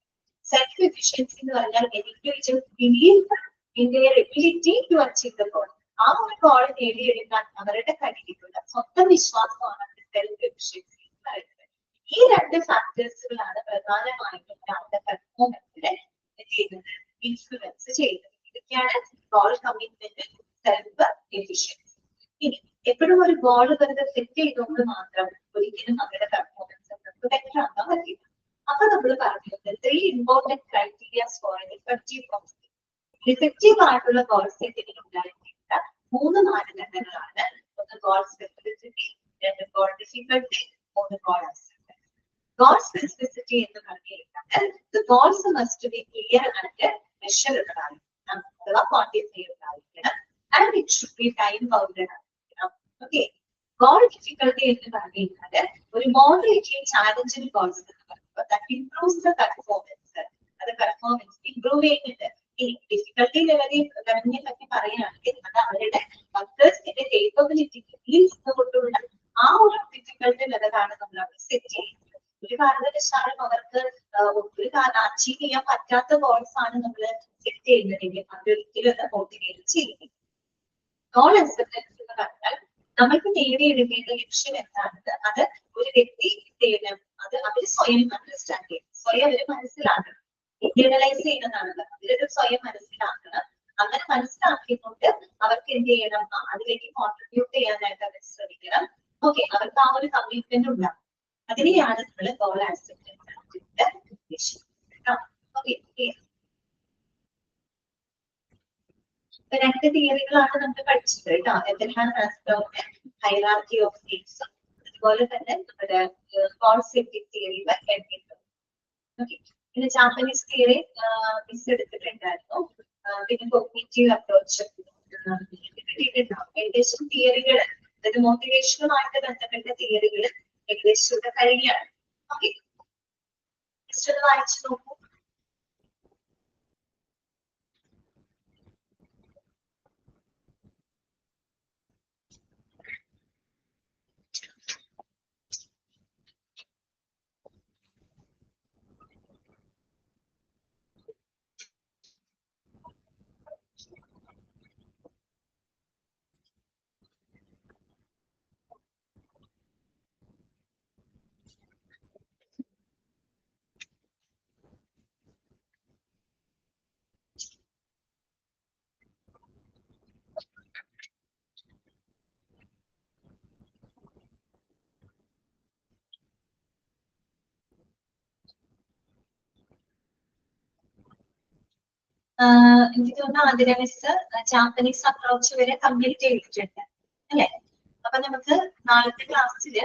സെൽഫ് എഫിഷ്യൻസി എന്ന് പറഞ്ഞാൽ individual believe in their ability to achieve the goal. ആ ഒരു ഗോൾ നേടിയെടുക്കാൻ അവരുടെ കഴിവിലുള്ള സ്വന്തം വിശ്വാസമാണ് സെൽഫ് എഫിഷ്യൻസി എന്ന് പറയുന്നത്. ഈ 2 ഫാക്ടേഴ്സുകളാണ് പ്രധാനമായിട്ടും ഒരാളുടെ പെർഫോമൻസിനെ ഇൻഫ്ലുവൻസ് ചെയ്യുന്നത്. ഇതൊക്കെയാണ് ഗോൾ കമ്മിറ്റ്മെന്റ്, സെൽഫ് എഫിഷ്യൻസി. ഇനി എപ്പോഴും ഒരു ഗോൾ വെറുതെ സെറ്റ് ചെയ്തുകൊണ്ട് മാത്രം ഒരിക്കലും അവരുടെ പെർഫോമൻസ് നമുക്ക് ബെറ്റർ ആക്കാൻ പറ്റില്ല. അപ്പൊ നമ്മൾ പറഞ്ഞത് 3 important criterias for effective goal setting. Effective ആയിട്ടുള്ള ഗോൾ സെറ്റിംഗിന് ഉണ്ടായിരിക്കേണ്ട 3 മാനദണ്ഡങ്ങളാണ്. ഒന്ന് goal specificity, 2 goal difficulty, 3 goal acceptance. Goal specificity എന്ന് പറഞ്ഞു കഴിഞ്ഞാൽ the goals must be clear and measurable ആയിരിക്കണം, അഥവാ ക്വാണ്ടിഫയബിൾ ആയിരിക്കണം, and it should be time bounded ആയിരിക്കണം. ഓക്കെ, ഗോൾ ഡിഫിക്കൽട്ടി എന്ന് പറഞ്ഞു കഴിഞ്ഞാൽ ഒരു moderately challenging goals that improves the performance. അത് പെർഫോമൻസ് ഇംപ്രൂവ് ചെയ്യുന്നുണ്ട്. ഈ ഡിഫിക്കൽട്ടി ലെവലിനെ പറ്റി പറയുകയാണെങ്കിൽ അത് അവരുടെ വർക്കേഴ്സിന്റെ കേപ്പബിലിറ്റിക്ക് കൊണ്ടുള്ള ആ ഒരു ഡിഫിക്കൽട്ടി ലെവലാണ് നമ്മൾ അവിടെ സെറ്റ് ചെയ്യുന്നത്. ഒരു കാരണവശാലും അവർക്ക് ഒരു അച്ചീവ് ചെയ്യാൻ പറ്റാത്ത ഗോൾസ് ആണ് നമ്മൾ സെറ്റ് ചെയ്യുന്നതെങ്കിൽ അതൊരിക്കലും അത് മോട്ടിവേറ്റ് ചെയ്യുന്നില്ല. ഗോൾ അക്സെപ്റ്റൻസ് എന്ന് പറഞ്ഞാൽ നമ്മൾക്ക് നേടിയെടുക്കേണ്ട ലക്ഷ്യം എന്താണെന്ന് അത് ഒരു വ്യക്തി ചെയ്യണം. അത് അവർ സ്വയം അണ്ടർസ്റ്റാൻഡ് ചെയ്യണം, സ്വയം അവർ മനസ്സിലാക്കണം. ഇന്റേണലൈസ് ചെയ്യുന്നതാണല്ലോ, അവരത് സ്വയം മനസ്സിലാക്കണം. അങ്ങനെ മനസ്സിലാക്കിക്കൊണ്ട് അവർക്ക് എന്ത് ചെയ്യണം? അതിലേക്ക് കോൺട്രിബ്യൂട്ട് ചെയ്യാനായിട്ട് അവർ ശ്രമിക്കണം. ഓക്കെ, അവർക്ക് ആ ഒരു കമ്മിറ്റ്മെന്റ് ഉണ്ടാകും. അതിനെയാണ് നമ്മൾ ഗോൾ ആക്സെപ്റ്റൻസ് ഉദ്ദേശിക്കുന്നത്. ഓക്കെ, 2 തിയറികളാണ് നമ്മൾ പഠിച്ചത് കേട്ടോ. എബ്രഹാം മാസ്ലോയുടെ ഹൈറാർക്കി ഓഫ് നീഡ്സ്, അതുപോലെ തന്നെ നമ്മുടെ goal setting theory by Edwin Locke. Okay, പിന്നെ ജാപ്പനീസ് തിയറി മിസ് എടുത്തിട്ടുണ്ടായിരുന്നു. പിന്നെ കോഗ്നിറ്റീവ് അപ്രോച്ച് കിട്ടിയിട്ടുണ്ടാവും. ഏകദേശം തിയറികൾ, അതായത് മോട്ടിവേഷനുമായിട്ട് ബന്ധപ്പെട്ട തിയറികൾ ഏകദേശം ഇവിടെ കഴിയുകയാണ്. ഓക്കെ, ജസ്റ്റ് ഒന്ന് വായിച്ചു നോക്കൂ. എനിക്ക് തോന്നുന്നു ആതിര മിസ് ജാപ്പനീസ് അപ്രോച്ച് വരെ കംപ്ലീറ്റ് ചെയ്തിട്ടുണ്ട് അല്ലെ? അപ്പൊ നമുക്ക് നാളത്തെ ക്ലാസ്സില്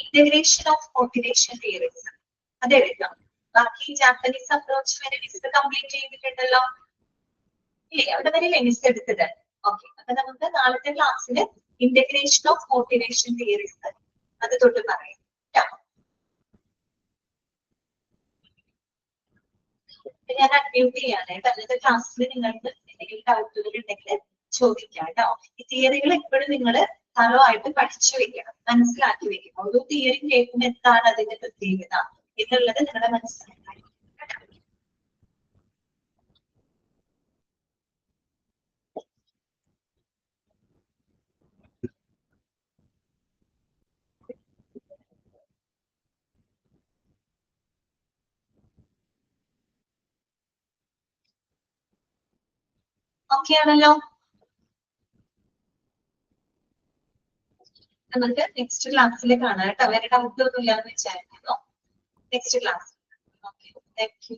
ഇന്റഗ്രേഷൻ ഓഫ് മോട്ടിവേഷൻ തിയറീസ് അത് എടുക്കാം. ബാക്കി ജാപ്പനീസ് അപ്രോച്ച് വരെ മിസ് കംപ്ലീറ്റ് ചെയ്തിട്ടുണ്ടല്ലോ ഇല്ലേ? അവിടെ വരെ മിസ് എടുത്തത്. ഓക്കെ, അപ്പൊ നമുക്ക് നാളത്തെ ക്ലാസ്സിൽ ഇന്റഗ്രേഷൻ ഓഫ് മോട്ടിവേഷൻ തിയറീസ് അത് തൊട്ട് പറയാം. ഞാൻ അൺമ്യൂട്ട് ചെയ്യാണ് കേട്ടോ. അന്നത്തെ ക്ലാസ്സിൽ നിങ്ങൾക്ക് എന്തെങ്കിലും ഡൗട്ടുകൾ ഉണ്ടെങ്കിൽ ചോദിക്കാം കേട്ടോ. ഈ തിയറികൾ എപ്പോഴും നിങ്ങൾ തറവായിട്ട് പഠിച്ചു വെക്കണം, മനസ്സിലാക്കി വെക്കണം. ഓരോ തിയറി കേൾക്കുമ്പോൾ എന്താണ് അതിന്റെ പ്രത്യേകത എന്നുള്ളത് നിങ്ങളുടെ മനസ്സിലാക്കി. ഓക്കെ ആണല്ലോ. നമുക്ക് നെക്സ്റ്റ് ക്ലാസ്സിൽ കാണാം കേട്ടോ. വേറെ ഡൗട്ട് ഒന്നും ഇല്ലാന്ന് വിചാരിക്കുന്നു. Next class. Okay, thank you.